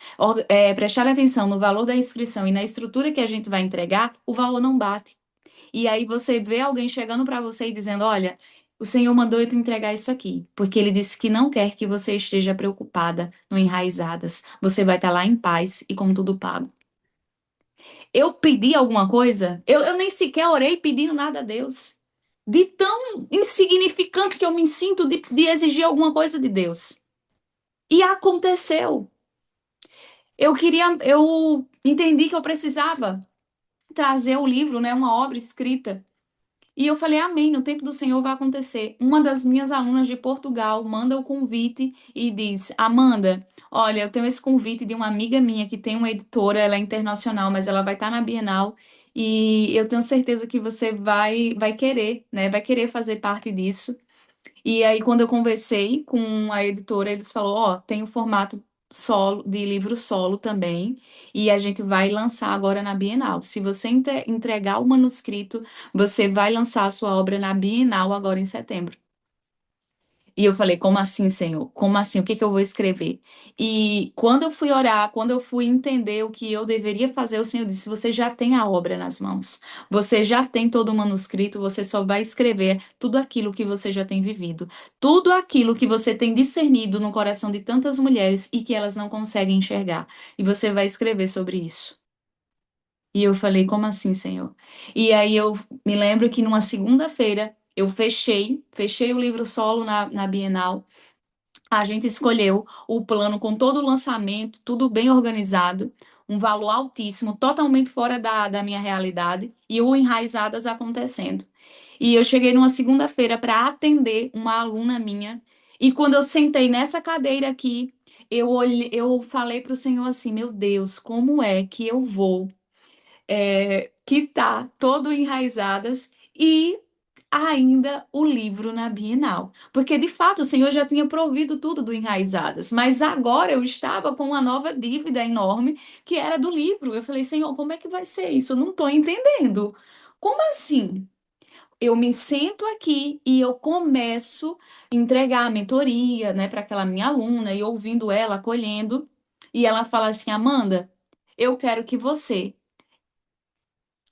prestarem atenção no valor da inscrição e na estrutura que a gente vai entregar, o valor não bate. E aí você vê alguém chegando para você e dizendo: Olha, o Senhor mandou eu te entregar isso aqui, porque Ele disse que não quer que você esteja preocupada no enraizadas. Você vai estar lá em paz e com tudo pago. Eu pedi alguma coisa? Eu nem sequer orei pedindo nada a Deus. de tão insignificante que eu me sinto de exigir alguma coisa de Deus. E aconteceu. Eu entendi que eu precisava trazer o livro, né, uma obra escrita. E eu falei, amém, no tempo do Senhor vai acontecer. Uma das minhas alunas de Portugal manda o convite e diz, Amanda, olha, eu tenho esse convite de uma amiga minha que tem uma editora, ela é internacional, mas ela vai estar na Bienal, e eu tenho certeza que você vai querer, né, vai querer fazer parte disso. E aí, quando eu conversei com a editora, eles falaram, ó, tem o formato solo, de livro solo também, e a gente vai lançar agora na Bienal. Se você entregar o manuscrito, você vai lançar a sua obra na Bienal agora em setembro. E eu falei, como assim, Senhor? Como assim? O que que eu vou escrever? E quando eu fui orar, quando eu fui entender o que eu deveria fazer, o Senhor disse: você já tem a obra nas mãos, você já tem todo o manuscrito, você só vai escrever tudo aquilo que você já tem vivido, tudo aquilo que você tem discernido no coração de tantas mulheres e que elas não conseguem enxergar. E você vai escrever sobre isso. E eu falei, como assim, Senhor? E aí eu me lembro que numa segunda-feira eu fechei o livro solo na Bienal. A gente escolheu o plano com todo o lançamento, tudo bem organizado, um valor altíssimo, totalmente fora da minha realidade, e o Enraizadas acontecendo. E eu cheguei numa segunda-feira para atender uma aluna minha, e quando eu sentei nessa cadeira aqui, eu falei para o Senhor assim: meu Deus, como é que eu vou quitar todo Enraizadas e ainda o livro na Bienal? Porque de fato o Senhor já tinha provido tudo do Enraizadas, mas agora eu estava com uma nova dívida enorme que era do livro. Eu falei, Senhor, como é que vai ser isso? Eu não estou entendendo. Como assim? Eu me sento aqui e eu começo a entregar a mentoria, né, para aquela minha aluna e ouvindo ela, acolhendo, e ela fala assim, Amanda, eu quero que você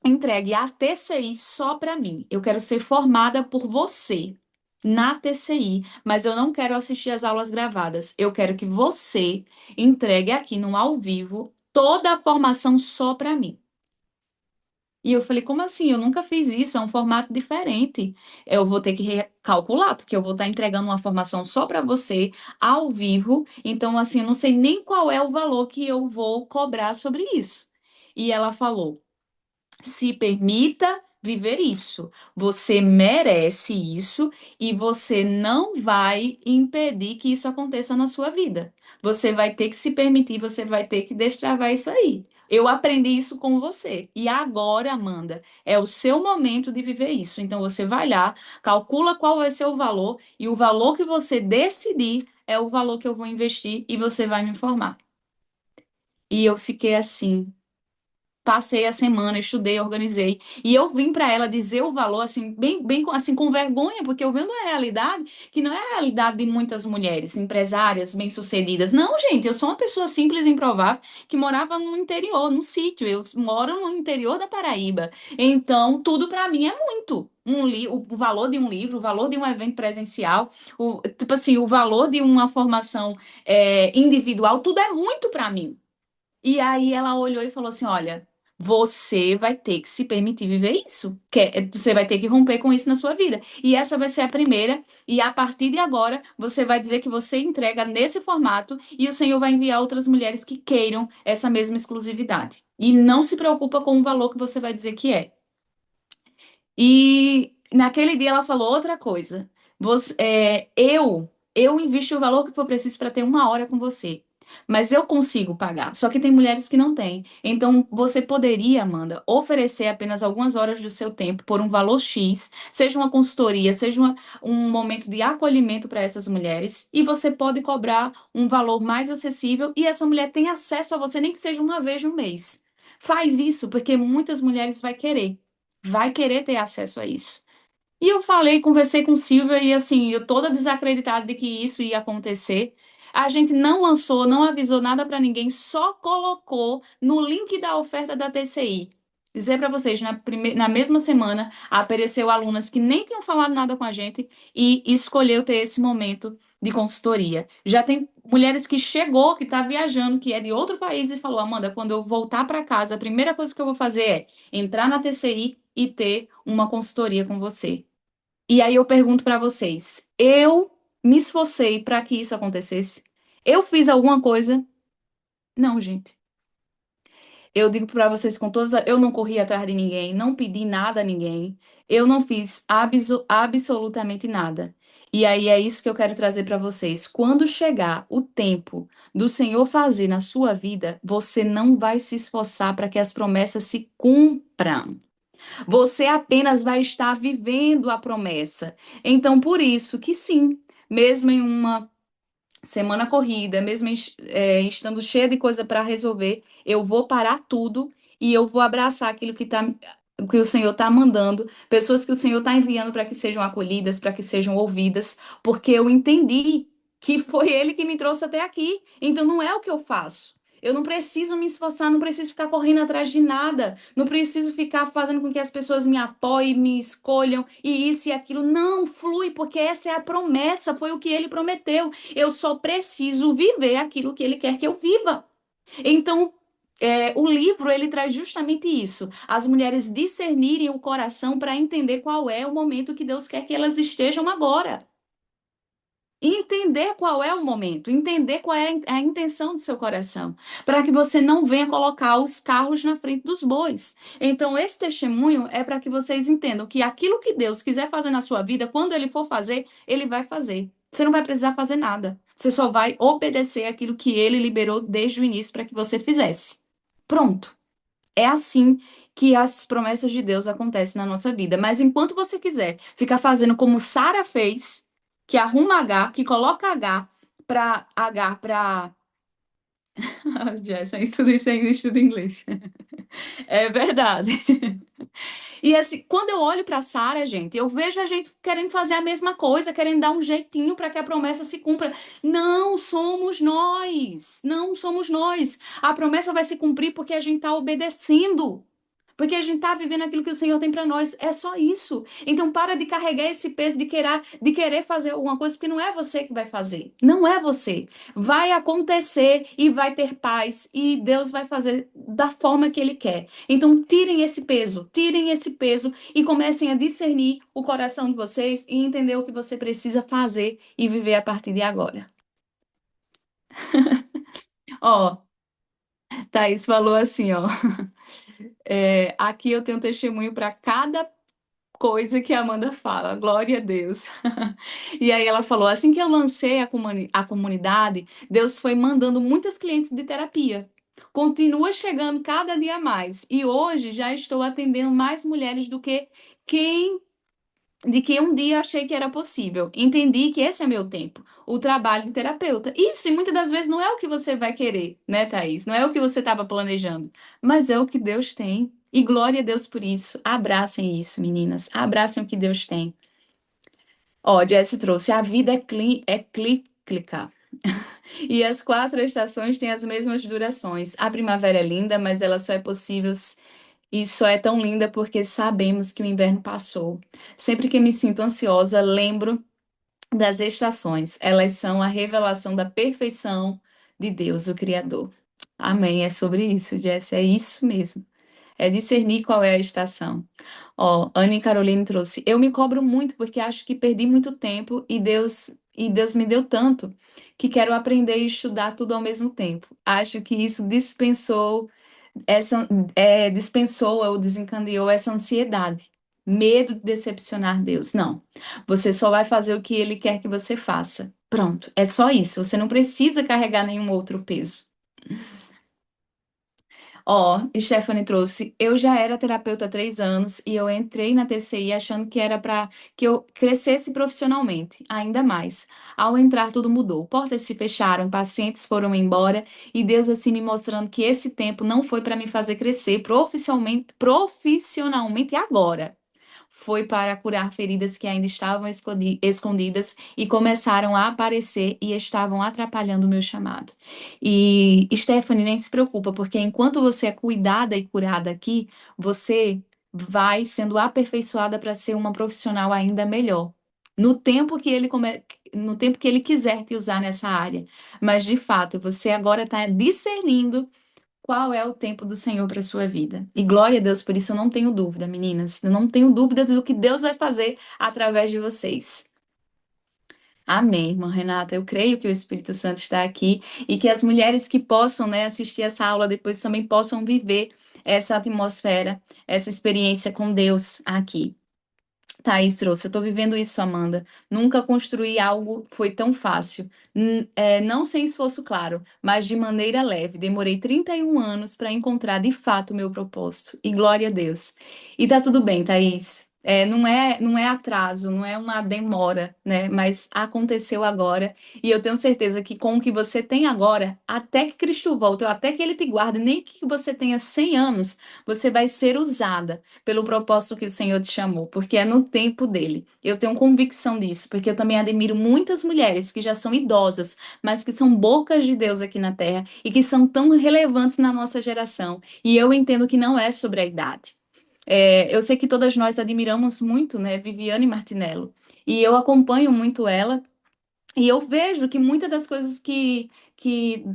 entregue a TCI só para mim. Eu quero ser formada por você na TCI, mas eu não quero assistir as aulas gravadas. Eu quero que você entregue aqui no ao vivo toda a formação só para mim. E eu falei, como assim? Eu nunca fiz isso, é um formato diferente. Eu vou ter que recalcular, porque eu vou estar entregando uma formação só para você, ao vivo. Então, assim, eu não sei nem qual é o valor que eu vou cobrar sobre isso. E ela falou: se permita viver isso. Você merece isso e você não vai impedir que isso aconteça na sua vida. Você vai ter que se permitir, você vai ter que destravar isso aí. Eu aprendi isso com você. E agora, Amanda, é o seu momento de viver isso. Então você vai lá, calcula qual vai ser o valor e o valor que você decidir é o valor que eu vou investir e você vai me informar. E eu fiquei assim, passei a semana, estudei, organizei. E eu vim para ela dizer o valor, assim, bem assim, com vergonha, porque eu vendo a realidade que não é a realidade de muitas mulheres, empresárias, bem-sucedidas. Não, gente, eu sou uma pessoa simples e improvável que morava no interior, num sítio. Eu moro no interior da Paraíba. Então, tudo para mim é muito. O valor de um livro, o valor de um evento presencial, tipo assim, o valor de uma formação individual, tudo é muito para mim. E aí ela olhou e falou assim: olha, você vai ter que se permitir viver isso. Você vai ter que romper com isso na sua vida. E essa vai ser a primeira. E a partir de agora, você vai dizer que você entrega nesse formato e o Senhor vai enviar outras mulheres que queiram essa mesma exclusividade. E não se preocupa com o valor que você vai dizer que é. E naquele dia ela falou outra coisa. Eu invisto o valor que for preciso para ter uma hora com você. Mas eu consigo pagar. Só que tem mulheres que não têm. Então, você poderia, Amanda, oferecer apenas algumas horas do seu tempo por um valor X, seja uma consultoria, seja um momento de acolhimento para essas mulheres, e você pode cobrar um valor mais acessível e essa mulher tem acesso a você, nem que seja uma vez no mês. Faz isso, porque muitas mulheres vai querer ter acesso a isso. E eu falei, conversei com Silvia e assim, eu toda desacreditada de que isso ia acontecer. A gente não lançou, não avisou nada para ninguém, só colocou no link da oferta da TCI. Dizer para vocês, na mesma semana, apareceu alunas que nem tinham falado nada com a gente e escolheu ter esse momento de consultoria. Já tem mulheres que chegou, que está viajando, que é de outro país e falou: Amanda, quando eu voltar para casa, a primeira coisa que eu vou fazer é entrar na TCI e ter uma consultoria com você. E aí eu pergunto para vocês: eu me esforcei para que isso acontecesse? Eu fiz alguma coisa? Não, gente. Eu digo para vocês com todas, eu não corri atrás de ninguém, não pedi nada a ninguém, eu não fiz absolutamente nada. E aí é isso que eu quero trazer para vocês. Quando chegar o tempo do Senhor fazer na sua vida, você não vai se esforçar para que as promessas se cumpram. Você apenas vai estar vivendo a promessa. Então, por isso que sim, mesmo em uma semana corrida, mesmo estando cheia de coisa para resolver, eu vou parar tudo e eu vou abraçar aquilo que o Senhor está mandando, pessoas que o Senhor está enviando para que sejam acolhidas, para que sejam ouvidas, porque eu entendi que foi Ele que me trouxe até aqui. Então não é o que eu faço. Eu não preciso me esforçar, não preciso ficar correndo atrás de nada, não preciso ficar fazendo com que as pessoas me apoiem, me escolham e isso e aquilo. Não, flui, porque essa é a promessa, foi o que ele prometeu. Eu só preciso viver aquilo que ele quer que eu viva. Então, o livro ele traz justamente isso: as mulheres discernirem o coração para entender qual é o momento que Deus quer que elas estejam agora. Entender qual é o momento, entender qual é a intenção do seu coração, para que você não venha colocar os carros na frente dos bois. Então, esse testemunho é para que vocês entendam que aquilo que Deus quiser fazer na sua vida, quando Ele for fazer, Ele vai fazer. Você não vai precisar fazer nada. Você só vai obedecer aquilo que Ele liberou desde o início para que você fizesse. Pronto. É assim que as promessas de Deus acontecem na nossa vida. Mas enquanto você quiser ficar fazendo como Sara fez, que arruma H, que coloca H para Jess, aí tudo isso ainda estuda inglês. É verdade. E assim, quando eu olho para Sara, gente, eu vejo a gente querendo fazer a mesma coisa, querendo dar um jeitinho para que a promessa se cumpra. Não somos nós. Não somos nós. A promessa vai se cumprir porque a gente está obedecendo. Porque a gente está vivendo aquilo que o Senhor tem para nós. É só isso. Então, para de carregar esse peso de querer fazer alguma coisa, porque não é você que vai fazer. Não é você. Vai acontecer e vai ter paz. E Deus vai fazer da forma que Ele quer. Então, tirem esse peso e comecem a discernir o coração de vocês e entender o que você precisa fazer e viver a partir de agora. Ó, Thaís falou assim, ó. Aqui eu tenho um testemunho para cada coisa que a Amanda fala, glória a Deus. E aí ela falou: assim que eu lancei a comunidade, Deus foi mandando muitos clientes de terapia. Continua chegando cada dia mais. E hoje já estou atendendo mais mulheres do que quem de que um dia achei que era possível. Entendi que esse é meu tempo, o trabalho de terapeuta. Isso, e muitas das vezes não é o que você vai querer, né, Thaís? Não é o que você estava planejando, mas é o que Deus tem. E glória a Deus por isso. Abracem isso, meninas. Abracem o que Deus tem. Ó, Jess trouxe: a vida é cíclica. E as quatro estações têm as mesmas durações. A primavera é linda, mas ela só é possível e só é tão linda porque sabemos que o inverno passou. Sempre que me sinto ansiosa, lembro das estações. Elas são a revelação da perfeição de Deus, o Criador. Amém. É sobre isso, Jess. É isso mesmo. É discernir qual é a estação. Ó, Anne Caroline trouxe: eu me cobro muito porque acho que perdi muito tempo e Deus me deu tanto que quero aprender e estudar tudo ao mesmo tempo. Acho que isso essa, dispensou ou desencadeou essa ansiedade, medo de decepcionar Deus. Não. Você só vai fazer o que Ele quer que você faça. Pronto. É só isso. Você não precisa carregar nenhum outro peso. Ó, Stephanie trouxe: eu já era terapeuta há 3 anos e eu entrei na TCI achando que era para que eu crescesse profissionalmente, ainda mais. Ao entrar, tudo mudou. Portas se fecharam, pacientes foram embora e Deus assim me mostrando que esse tempo não foi para me fazer crescer profissionalmente agora. Foi para curar feridas que ainda estavam escondidas e começaram a aparecer e estavam atrapalhando o meu chamado. E Stephanie, nem se preocupa, porque enquanto você é cuidada e curada aqui, você vai sendo aperfeiçoada para ser uma profissional ainda melhor. No tempo que ele quiser te usar nessa área. Mas, de fato, você agora está discernindo qual é o tempo do Senhor para sua vida. E glória a Deus, por isso eu não tenho dúvida, meninas. Eu não tenho dúvida do que Deus vai fazer através de vocês. Amém, irmã Renata. Eu creio que o Espírito Santo está aqui e que as mulheres que possam, né, assistir essa aula depois também possam viver essa atmosfera, essa experiência com Deus aqui. Thaís trouxe, eu tô vivendo isso, Amanda. Nunca construir algo foi tão fácil. Não sem esforço, claro, mas de maneira leve. Demorei 31 anos para encontrar de fato o meu propósito. E glória a Deus. E tá tudo bem, Thaís. Não é atraso, não é uma demora, né? Mas aconteceu agora. E eu tenho certeza que com o que você tem agora, até que Cristo volte, ou até que Ele te guarde, nem que você tenha 100 anos, você vai ser usada pelo propósito que o Senhor te chamou, porque é no tempo dele. Eu tenho convicção disso, porque eu também admiro muitas mulheres que já são idosas, mas que são bocas de Deus aqui na Terra e que são tão relevantes na nossa geração. E eu entendo que não é sobre a idade. Eu sei que todas nós admiramos muito, né, Viviane Martinello, e eu acompanho muito ela e eu vejo que muitas das coisas que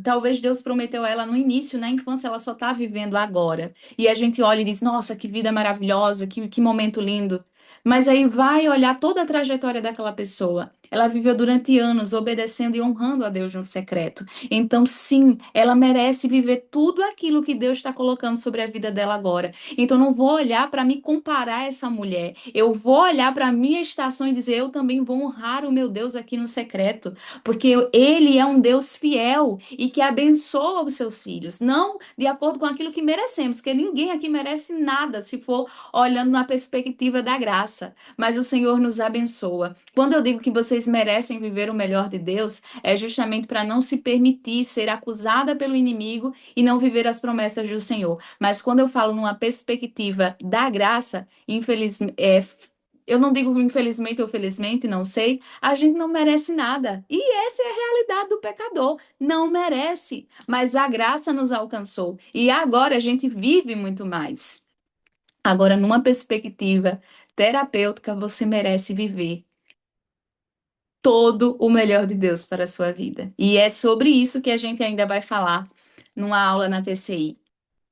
talvez Deus prometeu a ela no início, na infância, ela só está vivendo agora. E a gente olha e diz: Nossa, que vida maravilhosa, que momento lindo. Mas aí vai olhar toda a trajetória daquela pessoa. Ela viveu durante anos obedecendo e honrando a Deus no secreto. Então, sim, ela merece viver tudo aquilo que Deus está colocando sobre a vida dela agora. Então, eu não vou olhar para me comparar a essa mulher. Eu vou olhar para a minha estação e dizer: Eu também vou honrar o meu Deus aqui no secreto, porque Ele é um Deus fiel e que abençoa os seus filhos, não de acordo com aquilo que merecemos, porque ninguém aqui merece nada se for olhando na perspectiva da graça, mas o Senhor nos abençoa. Quando eu digo que vocês merecem viver o melhor de Deus, é justamente para não se permitir ser acusada pelo inimigo e não viver as promessas do Senhor. Mas quando eu falo numa perspectiva da graça, infelizmente, eu não digo infelizmente ou felizmente, não sei, a gente não merece nada. E essa é a realidade do pecador. Não merece, mas a graça nos alcançou. E agora a gente vive muito mais. Agora, numa perspectiva terapêutica, você merece viver todo o melhor de Deus para a sua vida. E é sobre isso que a gente ainda vai falar numa aula na TCI.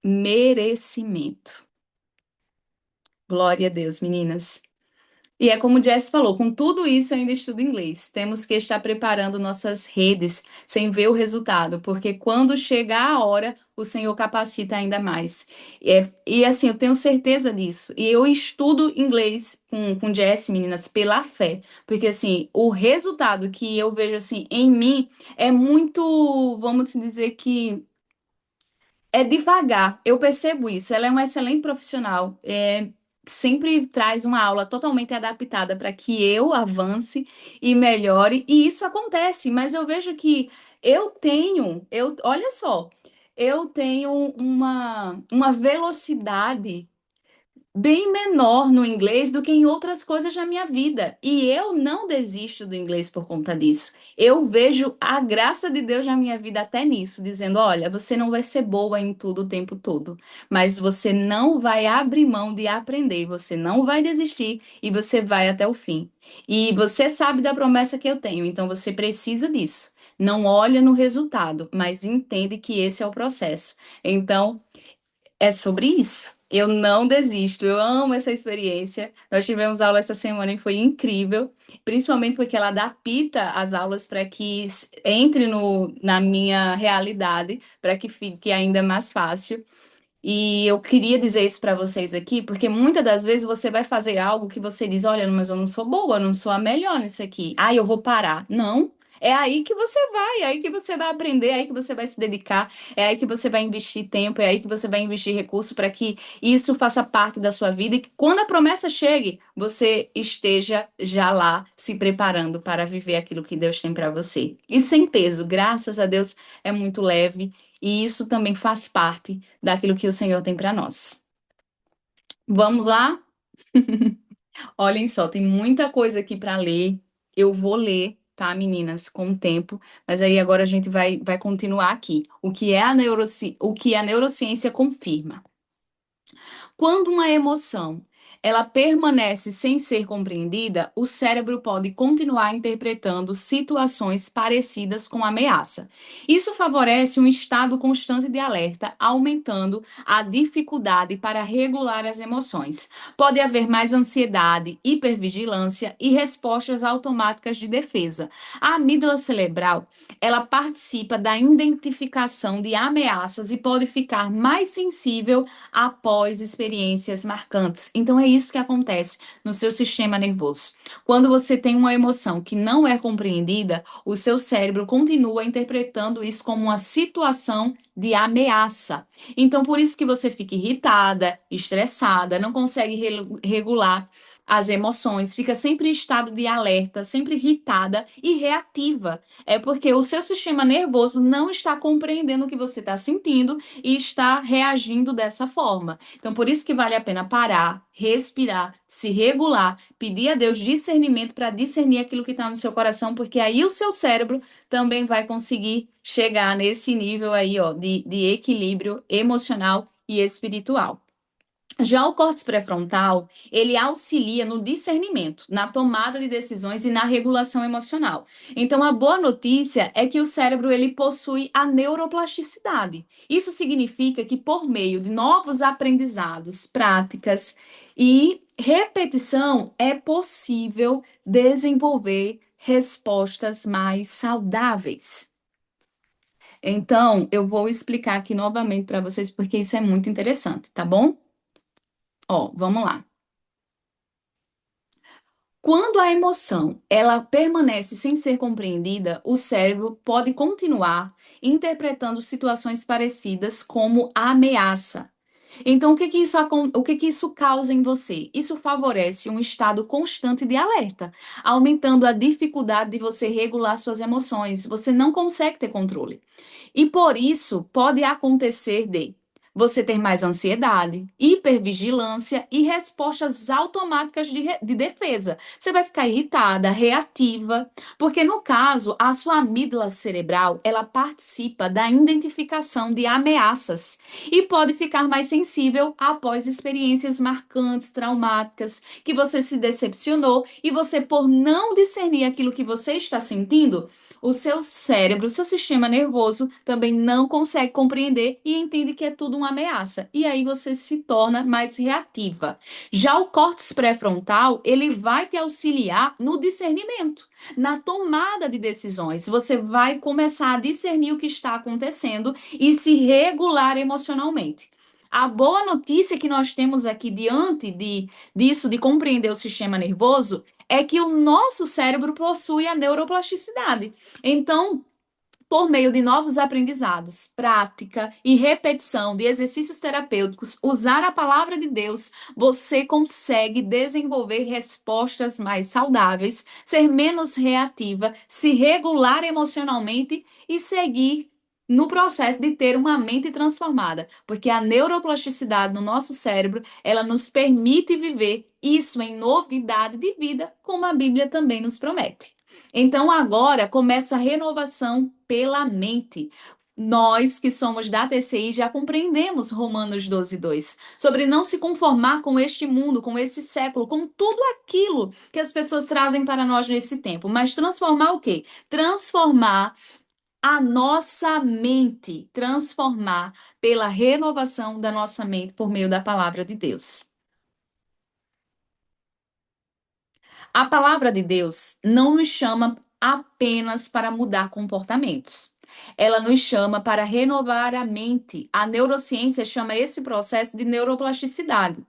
Merecimento. Glória a Deus, meninas. E é como o Jess falou, com tudo isso eu ainda estudo inglês. Temos que estar preparando nossas redes sem ver o resultado, porque quando chegar a hora, o Senhor capacita ainda mais. E assim, eu tenho certeza disso. E eu estudo inglês com Jess, meninas, pela fé. Porque assim, o resultado que eu vejo assim em mim é muito, vamos dizer que é devagar, eu percebo isso. Ela é uma excelente profissional. Sempre traz uma aula totalmente adaptada para que eu avance e melhore. E isso acontece, mas eu vejo que olha só, eu tenho uma velocidade bem menor no inglês do que em outras coisas na minha vida. E eu não desisto do inglês por conta disso. Eu vejo a graça de Deus na minha vida até nisso, dizendo: olha, você não vai ser boa em tudo o tempo todo, mas você não vai abrir mão de aprender, você não vai desistir e você vai até o fim. E você sabe da promessa que eu tenho, então você precisa disso. Não olha no resultado, mas entende que esse é o processo. Então, é sobre isso. Eu não desisto, eu amo essa experiência. Nós tivemos aula essa semana e foi incrível, principalmente porque ela adapta as aulas para que entre na minha realidade, para que fique ainda mais fácil. E eu queria dizer isso para vocês aqui, porque muitas das vezes você vai fazer algo que você diz: Olha, mas eu não sou boa, eu não sou a melhor nisso aqui. Ah, eu vou parar. Não. É aí que você vai, é aí que você vai aprender, é aí que você vai se dedicar, é aí que você vai investir tempo, é aí que você vai investir recurso para que isso faça parte da sua vida e que quando a promessa chegue, você esteja já lá se preparando para viver aquilo que Deus tem para você. E sem peso, graças a Deus, é muito leve e isso também faz parte daquilo que o Senhor tem para nós. Vamos lá? Olhem só, tem muita coisa aqui para ler. Eu vou ler, tá, meninas, com o tempo, mas aí agora a gente vai continuar aqui. O que a neurociência confirma? Quando uma emoção ela permanece sem ser compreendida, o cérebro pode continuar interpretando situações parecidas com ameaça. Isso favorece um estado constante de alerta, aumentando a dificuldade para regular as emoções. Pode haver mais ansiedade, hipervigilância e respostas automáticas de defesa. A amígdala cerebral, ela participa da identificação de ameaças e pode ficar mais sensível após experiências marcantes. Então, é isso que acontece no seu sistema nervoso. Quando você tem uma emoção que não é compreendida, o seu cérebro continua interpretando isso como uma situação de ameaça. Então, por isso que você fica irritada, estressada, não consegue regular as emoções, fica sempre em estado de alerta, sempre irritada e reativa. É porque o seu sistema nervoso não está compreendendo o que você está sentindo e está reagindo dessa forma. Então, por isso que vale a pena parar, respirar, se regular, pedir a Deus discernimento para discernir aquilo que está no seu coração, porque aí o seu cérebro também vai conseguir chegar nesse nível aí, ó, de equilíbrio emocional e espiritual. Já o córtex pré-frontal, ele auxilia no discernimento, na tomada de decisões e na regulação emocional. Então, a boa notícia é que o cérebro ele possui a neuroplasticidade. Isso significa que por meio de novos aprendizados, práticas e repetição é possível desenvolver respostas mais saudáveis. Então, eu vou explicar aqui novamente para vocês porque isso é muito interessante, tá bom? Ó, vamos lá. Quando a emoção ela permanece sem ser compreendida, o cérebro pode continuar interpretando situações parecidas como ameaça. Então, o que que isso causa em você? Isso favorece um estado constante de alerta, aumentando a dificuldade de você regular suas emoções. Você não consegue ter controle. E por isso pode acontecer de você ter mais ansiedade, hipervigilância e respostas automáticas de defesa. Você vai ficar irritada, reativa, porque no caso, a sua amígdala cerebral, ela participa da identificação de ameaças e pode ficar mais sensível após experiências marcantes, traumáticas, que você se decepcionou e você por não discernir aquilo que você está sentindo, o seu cérebro, o seu sistema nervoso também não consegue compreender e entende que é tudo uma ameaça. E aí você se torna mais reativa. Já o córtex pré-frontal, ele vai te auxiliar no discernimento, na tomada de decisões. Você vai começar a discernir o que está acontecendo e se regular emocionalmente. A boa notícia que nós temos aqui disso, de compreender o sistema nervoso, é que o nosso cérebro possui a neuroplasticidade. Então, por meio de novos aprendizados, prática e repetição de exercícios terapêuticos, usar a palavra de Deus, você consegue desenvolver respostas mais saudáveis, ser menos reativa, se regular emocionalmente e seguir no processo de ter uma mente transformada, porque a neuroplasticidade no nosso cérebro, ela nos permite viver isso em novidade de vida, como a Bíblia também nos promete. Então agora começa a renovação pela mente. Nós que somos da TCI já compreendemos Romanos 12:2, sobre não se conformar com este mundo, com esse século, com tudo aquilo que as pessoas trazem para nós nesse tempo, mas transformar o quê? Transformar a nossa mente, transformar pela renovação da nossa mente por meio da palavra de Deus. A palavra de Deus não nos chama apenas para mudar comportamentos. Ela nos chama para renovar a mente. A neurociência chama esse processo de neuroplasticidade.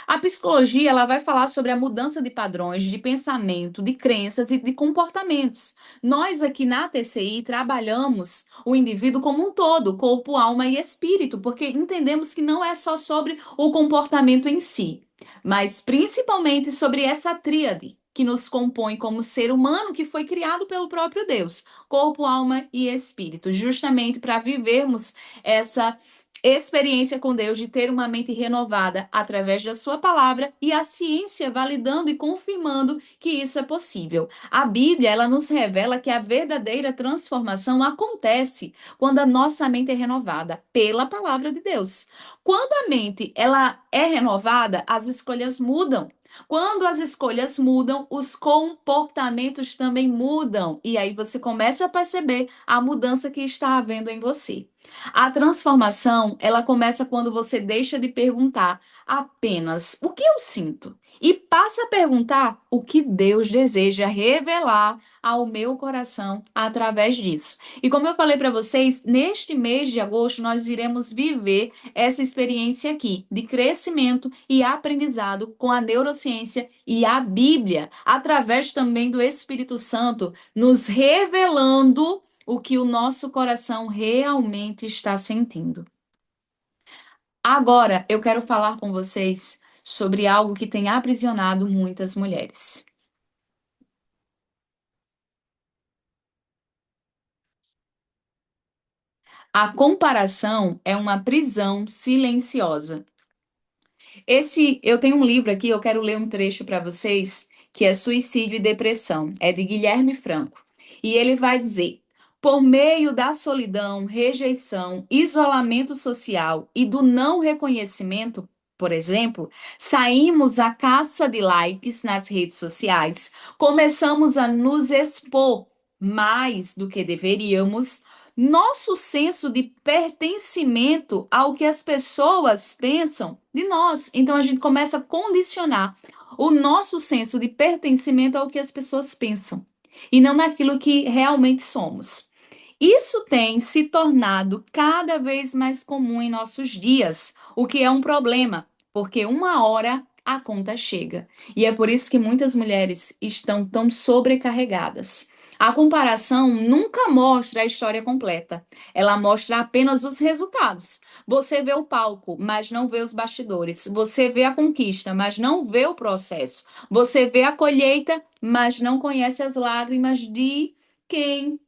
A psicologia ela vai falar sobre a mudança de padrões de pensamento, de crenças e de comportamentos. Nós aqui na TCI trabalhamos o indivíduo como um todo, corpo, alma e espírito, porque entendemos que não é só sobre o comportamento em si, mas principalmente sobre essa tríade que nos compõe como ser humano que foi criado pelo próprio Deus, corpo, alma e espírito, justamente para vivermos essa experiência com Deus, de ter uma mente renovada através da sua palavra e a ciência validando e confirmando que isso é possível. A Bíblia, ela nos revela que a verdadeira transformação acontece quando a nossa mente é renovada pela palavra de Deus. Quando a mente ela é renovada, as escolhas mudam. Quando as escolhas mudam, os comportamentos também mudam. E aí você começa a perceber a mudança que está havendo em você. A transformação, ela começa quando você deixa de perguntar apenas o que eu sinto e passa a perguntar o que Deus deseja revelar ao meu coração através disso. E como eu falei para vocês, neste mês de agosto nós iremos viver essa experiência aqui de crescimento e aprendizado com a neurociência e a Bíblia, através também do Espírito Santo nos revelando o que o nosso coração realmente está sentindo. Agora, eu quero falar com vocês sobre algo que tem aprisionado muitas mulheres. A comparação é uma prisão silenciosa. Eu tenho um livro aqui, eu quero ler um trecho para vocês, que é Suicídio e Depressão, é de Guilherme Franco. E ele vai dizer: por meio da solidão, rejeição, isolamento social e do não reconhecimento, por exemplo, saímos à caça de likes nas redes sociais, começamos a nos expor mais do que deveríamos. Nosso senso de pertencimento ao que as pessoas pensam de nós. Então a gente começa a condicionar o nosso senso de pertencimento ao que as pessoas pensam e não naquilo que realmente somos. Isso tem se tornado cada vez mais comum em nossos dias, o que é um problema, porque uma hora a conta chega. E é por isso que muitas mulheres estão tão sobrecarregadas. A comparação nunca mostra a história completa. Ela mostra apenas os resultados. Você vê o palco, mas não vê os bastidores. Você vê a conquista, mas não vê o processo. Você vê a colheita, mas não conhece as lágrimas de quem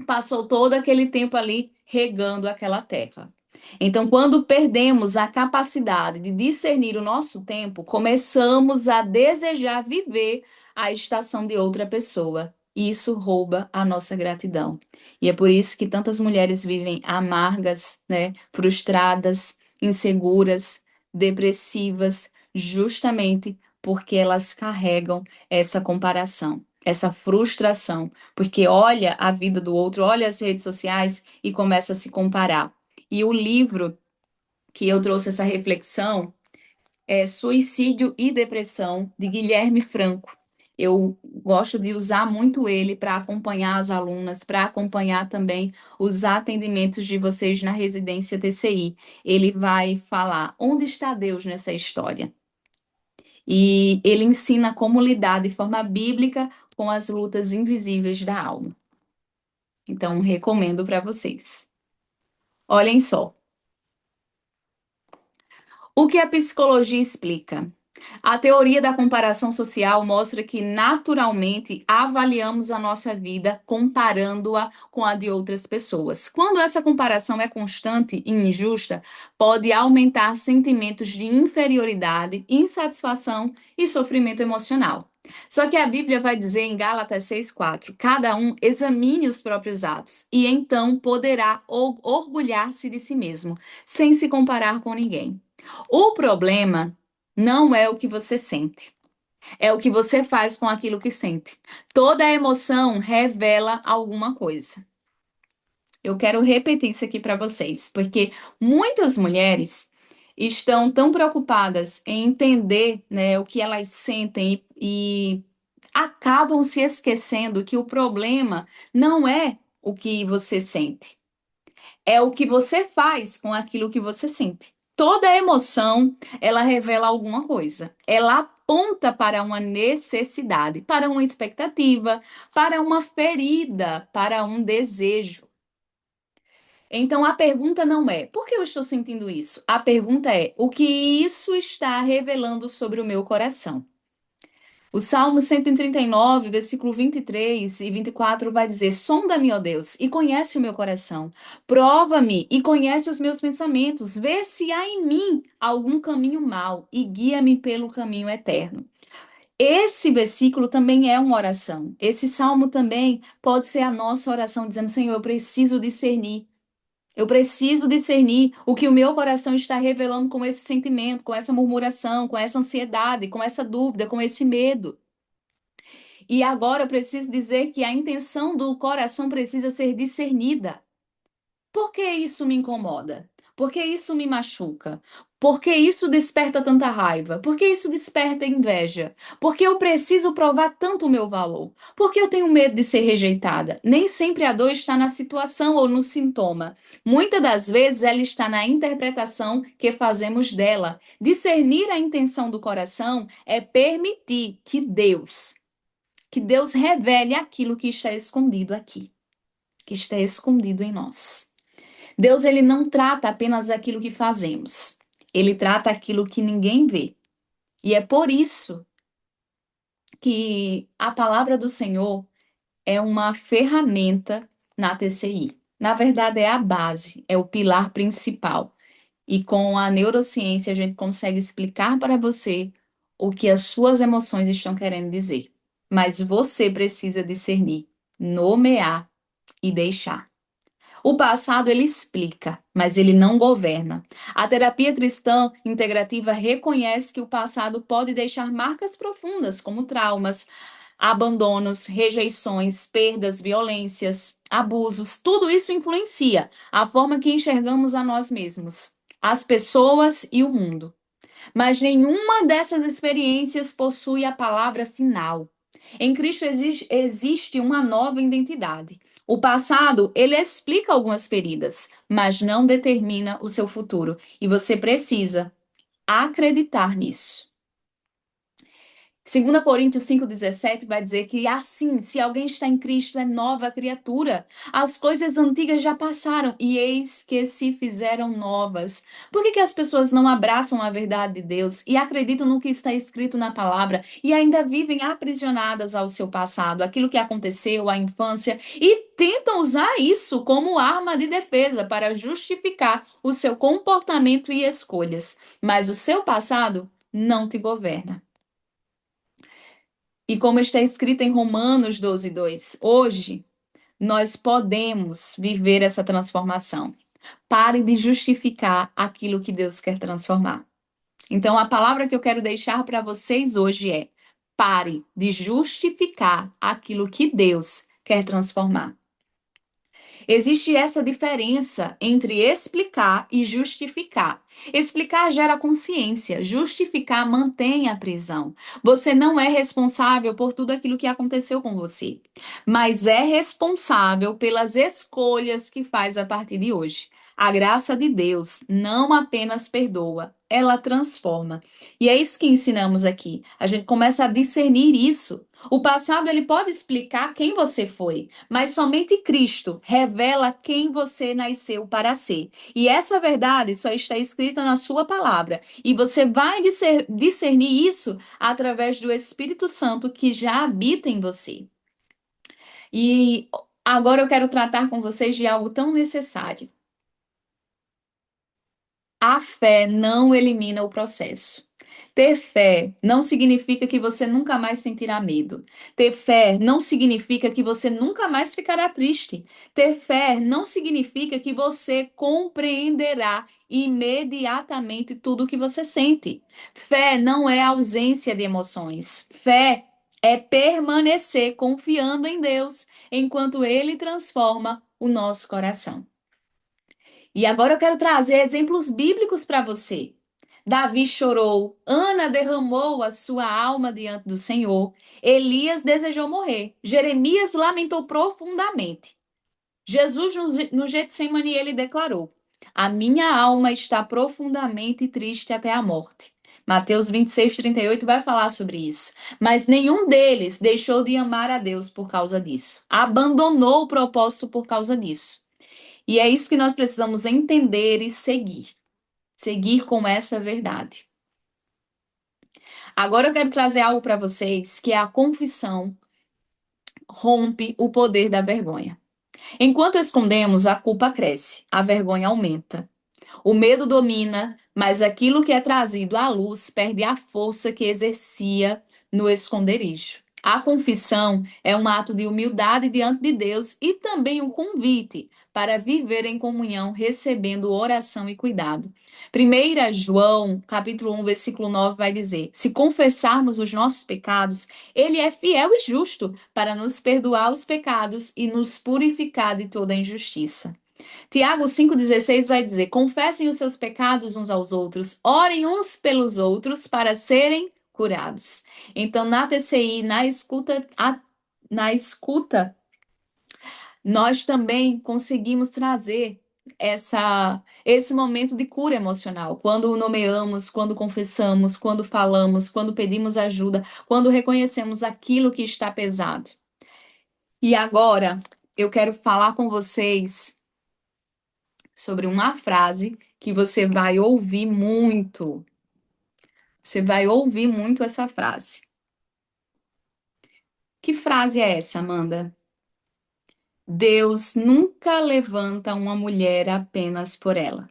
passou todo aquele tempo ali regando aquela terra. Então, quando perdemos a capacidade de discernir o nosso tempo, começamos a desejar viver a estação de outra pessoa. E isso rouba a nossa gratidão. E é por isso que tantas mulheres vivem amargas, né, frustradas, inseguras, depressivas, justamente porque elas carregam essa comparação, essa frustração porque olha a vida do outro, olha as redes sociais e começa a se comparar. E o livro que eu trouxe essa reflexão é Suicídio e Depressão, de Guilherme Franco. Eu gosto de usar muito ele para acompanhar as alunas, para acompanhar também os atendimentos de vocês na residência TCI. Ele vai falar onde está Deus nessa história. E ele ensina como lidar de forma bíblica com as lutas invisíveis da alma. Então, recomendo para vocês. Olhem só. O que a psicologia explica? A teoria da comparação social mostra que naturalmente avaliamos a nossa vida comparando-a com a de outras pessoas. Quando essa comparação é constante e injusta, pode aumentar sentimentos de inferioridade, insatisfação e sofrimento emocional. Só que a Bíblia vai dizer em Gálatas 6,4: cada um examine os próprios atos e então poderá orgulhar-se de si mesmo, sem se comparar com ninguém. O problema não é o que você sente, é o que você faz com aquilo que sente. Toda emoção revela alguma coisa. Eu quero repetir isso aqui para vocês, porque muitas mulheres estão tão preocupadas em entender, né, o que elas sentem e acabam se esquecendo que o problema não é o que você sente. É o que você faz com aquilo que você sente. Toda emoção, ela revela alguma coisa. Ela aponta para uma necessidade, para uma expectativa, para uma ferida, para um desejo. Então a pergunta não é por que eu estou sentindo isso? A pergunta é o que isso está revelando sobre o meu coração. O Salmo 139, versículo 23 e 24 vai dizer: Sonda-me, ó Deus, e conhece o meu coração. Prova-me e conhece os meus pensamentos. Vê se há em mim algum caminho mau e guia-me pelo caminho eterno. Esse versículo também é uma oração. Esse salmo também pode ser a nossa oração, dizendo: Senhor, eu preciso discernir. Eu preciso discernir o que o meu coração está revelando com esse sentimento, com essa murmuração, com essa ansiedade, com essa dúvida, com esse medo. E agora eu preciso dizer que a intenção do coração precisa ser discernida. Por que isso me incomoda? Por que isso me machuca? Por que isso desperta tanta raiva? Por que isso desperta inveja? Por que eu preciso provar tanto o meu valor? Por que eu tenho medo de ser rejeitada? Nem sempre a dor está na situação ou no sintoma. Muitas das vezes ela está na interpretação que fazemos dela. Discernir a intenção do coração é permitir que Deus revele aquilo que está escondido aqui, que está escondido em nós. Deus, ele não trata apenas aquilo que fazemos. Ele trata aquilo que ninguém vê. E é por isso que a palavra do Senhor é uma ferramenta na TCI. Na verdade, é a base, é o pilar principal. E com a neurociência, a gente consegue explicar para você o que as suas emoções estão querendo dizer. Mas você precisa discernir, nomear e deixar. O passado ele explica, mas ele não governa. A terapia cristã integrativa reconhece que o passado pode deixar marcas profundas, como traumas, abandonos, rejeições, perdas, violências, abusos. Tudo isso influencia a forma que enxergamos a nós mesmos, as pessoas e o mundo. Mas nenhuma dessas experiências possui a palavra final. Em Cristo existe uma nova identidade. O passado, ele explica algumas feridas, mas não determina o seu futuro. E você precisa acreditar nisso. 2 Coríntios 5,17 vai dizer que assim, se alguém está em Cristo, é nova criatura. As coisas antigas já passaram e eis que se fizeram novas. Por que as pessoas não abraçam a verdade de Deus e acreditam no que está escrito na palavra e ainda vivem aprisionadas ao seu passado, aquilo que aconteceu, a infância, e tentam usar isso como arma de defesa para justificar o seu comportamento e escolhas? Mas o seu passado não te governa. E como está escrito em Romanos 12:2, hoje nós podemos viver essa transformação. Pare de justificar aquilo que Deus quer transformar. Então, a palavra que eu quero deixar para vocês hoje é: pare de justificar aquilo que Deus quer transformar. Existe essa diferença entre explicar e justificar. Explicar gera consciência, justificar mantém a prisão. Você não é responsável por tudo aquilo que aconteceu com você, mas é responsável pelas escolhas que faz a partir de hoje. A graça de Deus não apenas perdoa, ela transforma. E é isso que ensinamos aqui. A gente começa a discernir isso. O passado ele pode explicar quem você foi, mas somente Cristo revela quem você nasceu para ser. E essa verdade só está escrita na sua palavra. E você vai discernir isso através do Espírito Santo que já habita em você. E agora eu quero tratar com vocês de algo tão necessário. A fé não elimina o processo. Ter fé não significa que você nunca mais sentirá medo. Ter fé não significa que você nunca mais ficará triste. Ter fé não significa que você compreenderá imediatamente tudo o que você sente. Fé não é ausência de emoções. Fé é permanecer confiando em Deus enquanto Ele transforma o nosso coração. E agora eu quero trazer exemplos bíblicos para você. Davi chorou, Ana derramou a sua alma diante do Senhor, Elias desejou morrer, Jeremias lamentou profundamente. Jesus, no Getsemane, ele declarou: A minha alma está profundamente triste até a morte. Mateus 26:38 vai falar sobre isso. Mas nenhum deles deixou de amar a Deus por causa disso. Abandonou o propósito por causa disso. E é isso que nós precisamos entender e seguir. Seguir com essa verdade. Agora eu quero trazer algo para vocês que é a confissão rompe o poder da vergonha. Enquanto escondemos, a culpa cresce, a vergonha aumenta. O medo domina, mas aquilo que é trazido à luz perde a força que exercia no esconderijo. A confissão é um ato de humildade diante de Deus e também um convite para viver em comunhão, recebendo oração e cuidado. 1 João, capítulo 1, versículo 9, vai dizer: Se confessarmos os nossos pecados, ele é fiel e justo para nos perdoar os pecados e nos purificar de toda injustiça. Tiago 5,16 vai dizer: confessem os seus pecados uns aos outros, orem uns pelos outros para serem curados. Então, na TCI, na escuta, nós também conseguimos trazer esse momento de cura emocional. Quando nomeamos, quando confessamos, quando falamos, quando pedimos ajuda, quando reconhecemos aquilo que está pesado. E agora, eu quero falar com vocês sobre uma frase que você vai ouvir muito. Você vai ouvir muito essa frase. Que frase é essa, Amanda? Deus nunca levanta uma mulher apenas por ela.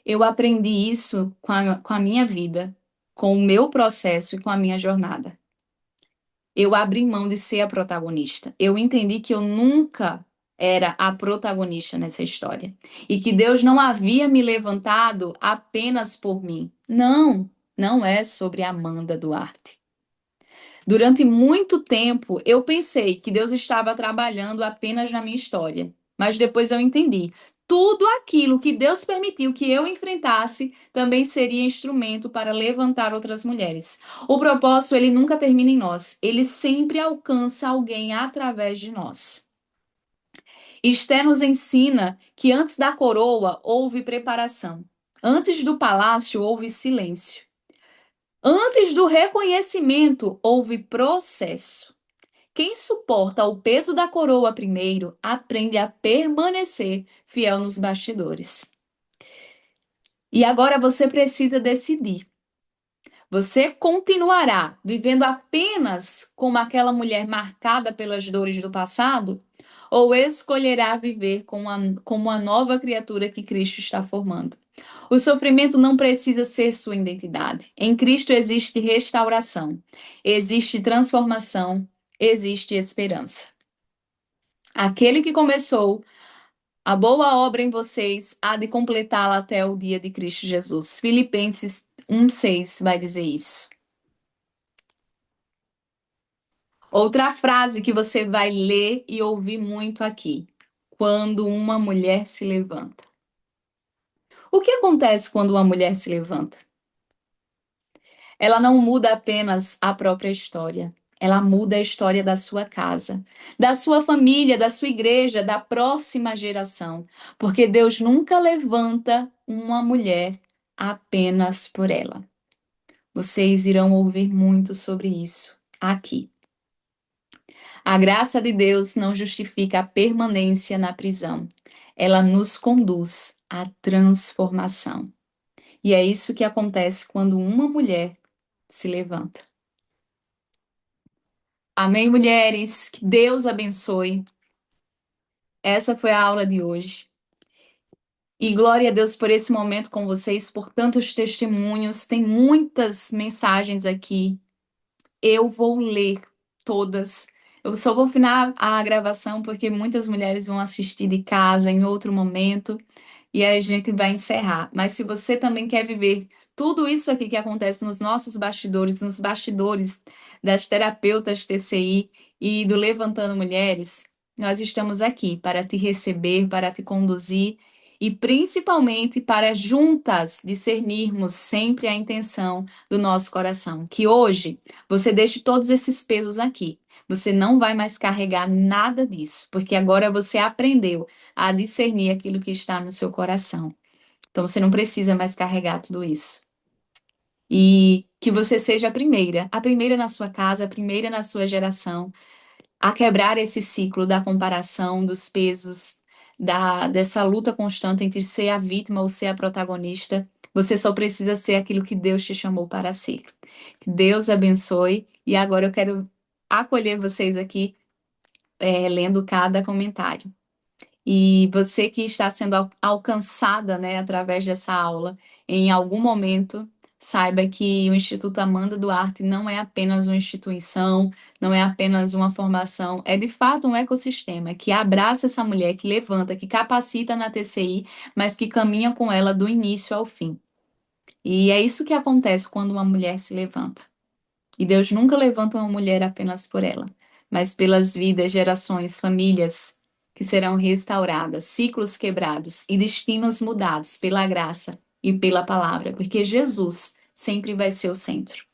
Eu aprendi isso com a minha vida, com o meu processo e com a minha jornada. Eu abri mão de ser a protagonista. Eu entendi que eu nunca era a protagonista nessa história. E que Deus não havia me levantado apenas por mim. Não, não é sobre Amanda Duarte. Durante muito tempo, eu pensei que Deus estava trabalhando apenas na minha história. Mas depois eu entendi. Tudo aquilo que Deus permitiu que eu enfrentasse também seria instrumento para levantar outras mulheres. O propósito, ele nunca termina em nós. Ele sempre alcança alguém através de nós. Esther nos ensina que antes da coroa houve preparação. Antes do palácio houve silêncio. Antes do reconhecimento houve processo. Quem suporta o peso da coroa primeiro aprende a permanecer fiel nos bastidores. E agora você precisa decidir. Você continuará vivendo apenas como aquela mulher marcada pelas dores do passado? Ou escolherá viver como a nova criatura que Cristo está formando? O sofrimento não precisa ser sua identidade. Em Cristo existe restauração, existe transformação, existe esperança. Aquele que começou a boa obra em vocês há de completá-la até o dia de Cristo Jesus. Filipenses 1,6 vai dizer isso. Outra frase que você vai ler e ouvir muito aqui. Quando uma mulher se levanta. O que acontece quando uma mulher se levanta? Ela não muda apenas a própria história. Ela muda a história da sua casa, da sua família, da sua igreja, da próxima geração. Porque Deus nunca levanta uma mulher apenas por ela. Vocês irão ouvir muito sobre isso aqui. A graça de Deus não justifica a permanência na prisão. Ela nos conduz à transformação. E é isso que acontece quando uma mulher se levanta. Amém, mulheres? Que Deus abençoe. Essa foi a aula de hoje. E glória a Deus por esse momento com vocês, por tantos testemunhos. Tem muitas mensagens aqui. Eu vou ler todas. Eu só vou final a gravação porque muitas mulheres vão assistir de casa em outro momento e aí a gente vai encerrar. Mas se você também quer viver tudo isso aqui que acontece nos nossos bastidores, nos bastidores das terapeutas TCI e do Levantando Mulheres, nós estamos aqui para te receber, para te conduzir e principalmente para juntas discernirmos sempre a intenção do nosso coração. Que hoje você deixe todos esses pesos aqui. Você não vai mais carregar nada disso, porque agora você aprendeu a discernir aquilo que está no seu coração. Então você não precisa mais carregar tudo isso. E que você seja a primeira na sua casa, a primeira na sua geração, a quebrar esse ciclo da comparação, dos pesos, dessa luta constante entre ser a vítima ou ser a protagonista. Você só precisa ser aquilo que Deus te chamou para ser. Que Deus abençoe. E agora eu quero acolher vocês aqui, lendo cada comentário. E você que está sendo alcançada, né, através dessa aula, em algum momento, saiba que o Instituto Amanda Duarte não é apenas uma instituição, não é apenas uma formação, é de fato um ecossistema que abraça essa mulher, que levanta, que capacita na TCI, mas que caminha com ela do início ao fim. E é isso que acontece quando uma mulher se levanta. E Deus nunca levanta uma mulher apenas por ela, mas pelas vidas, gerações, famílias que serão restauradas, ciclos quebrados e destinos mudados pela graça e pela palavra, porque Jesus sempre vai ser o centro.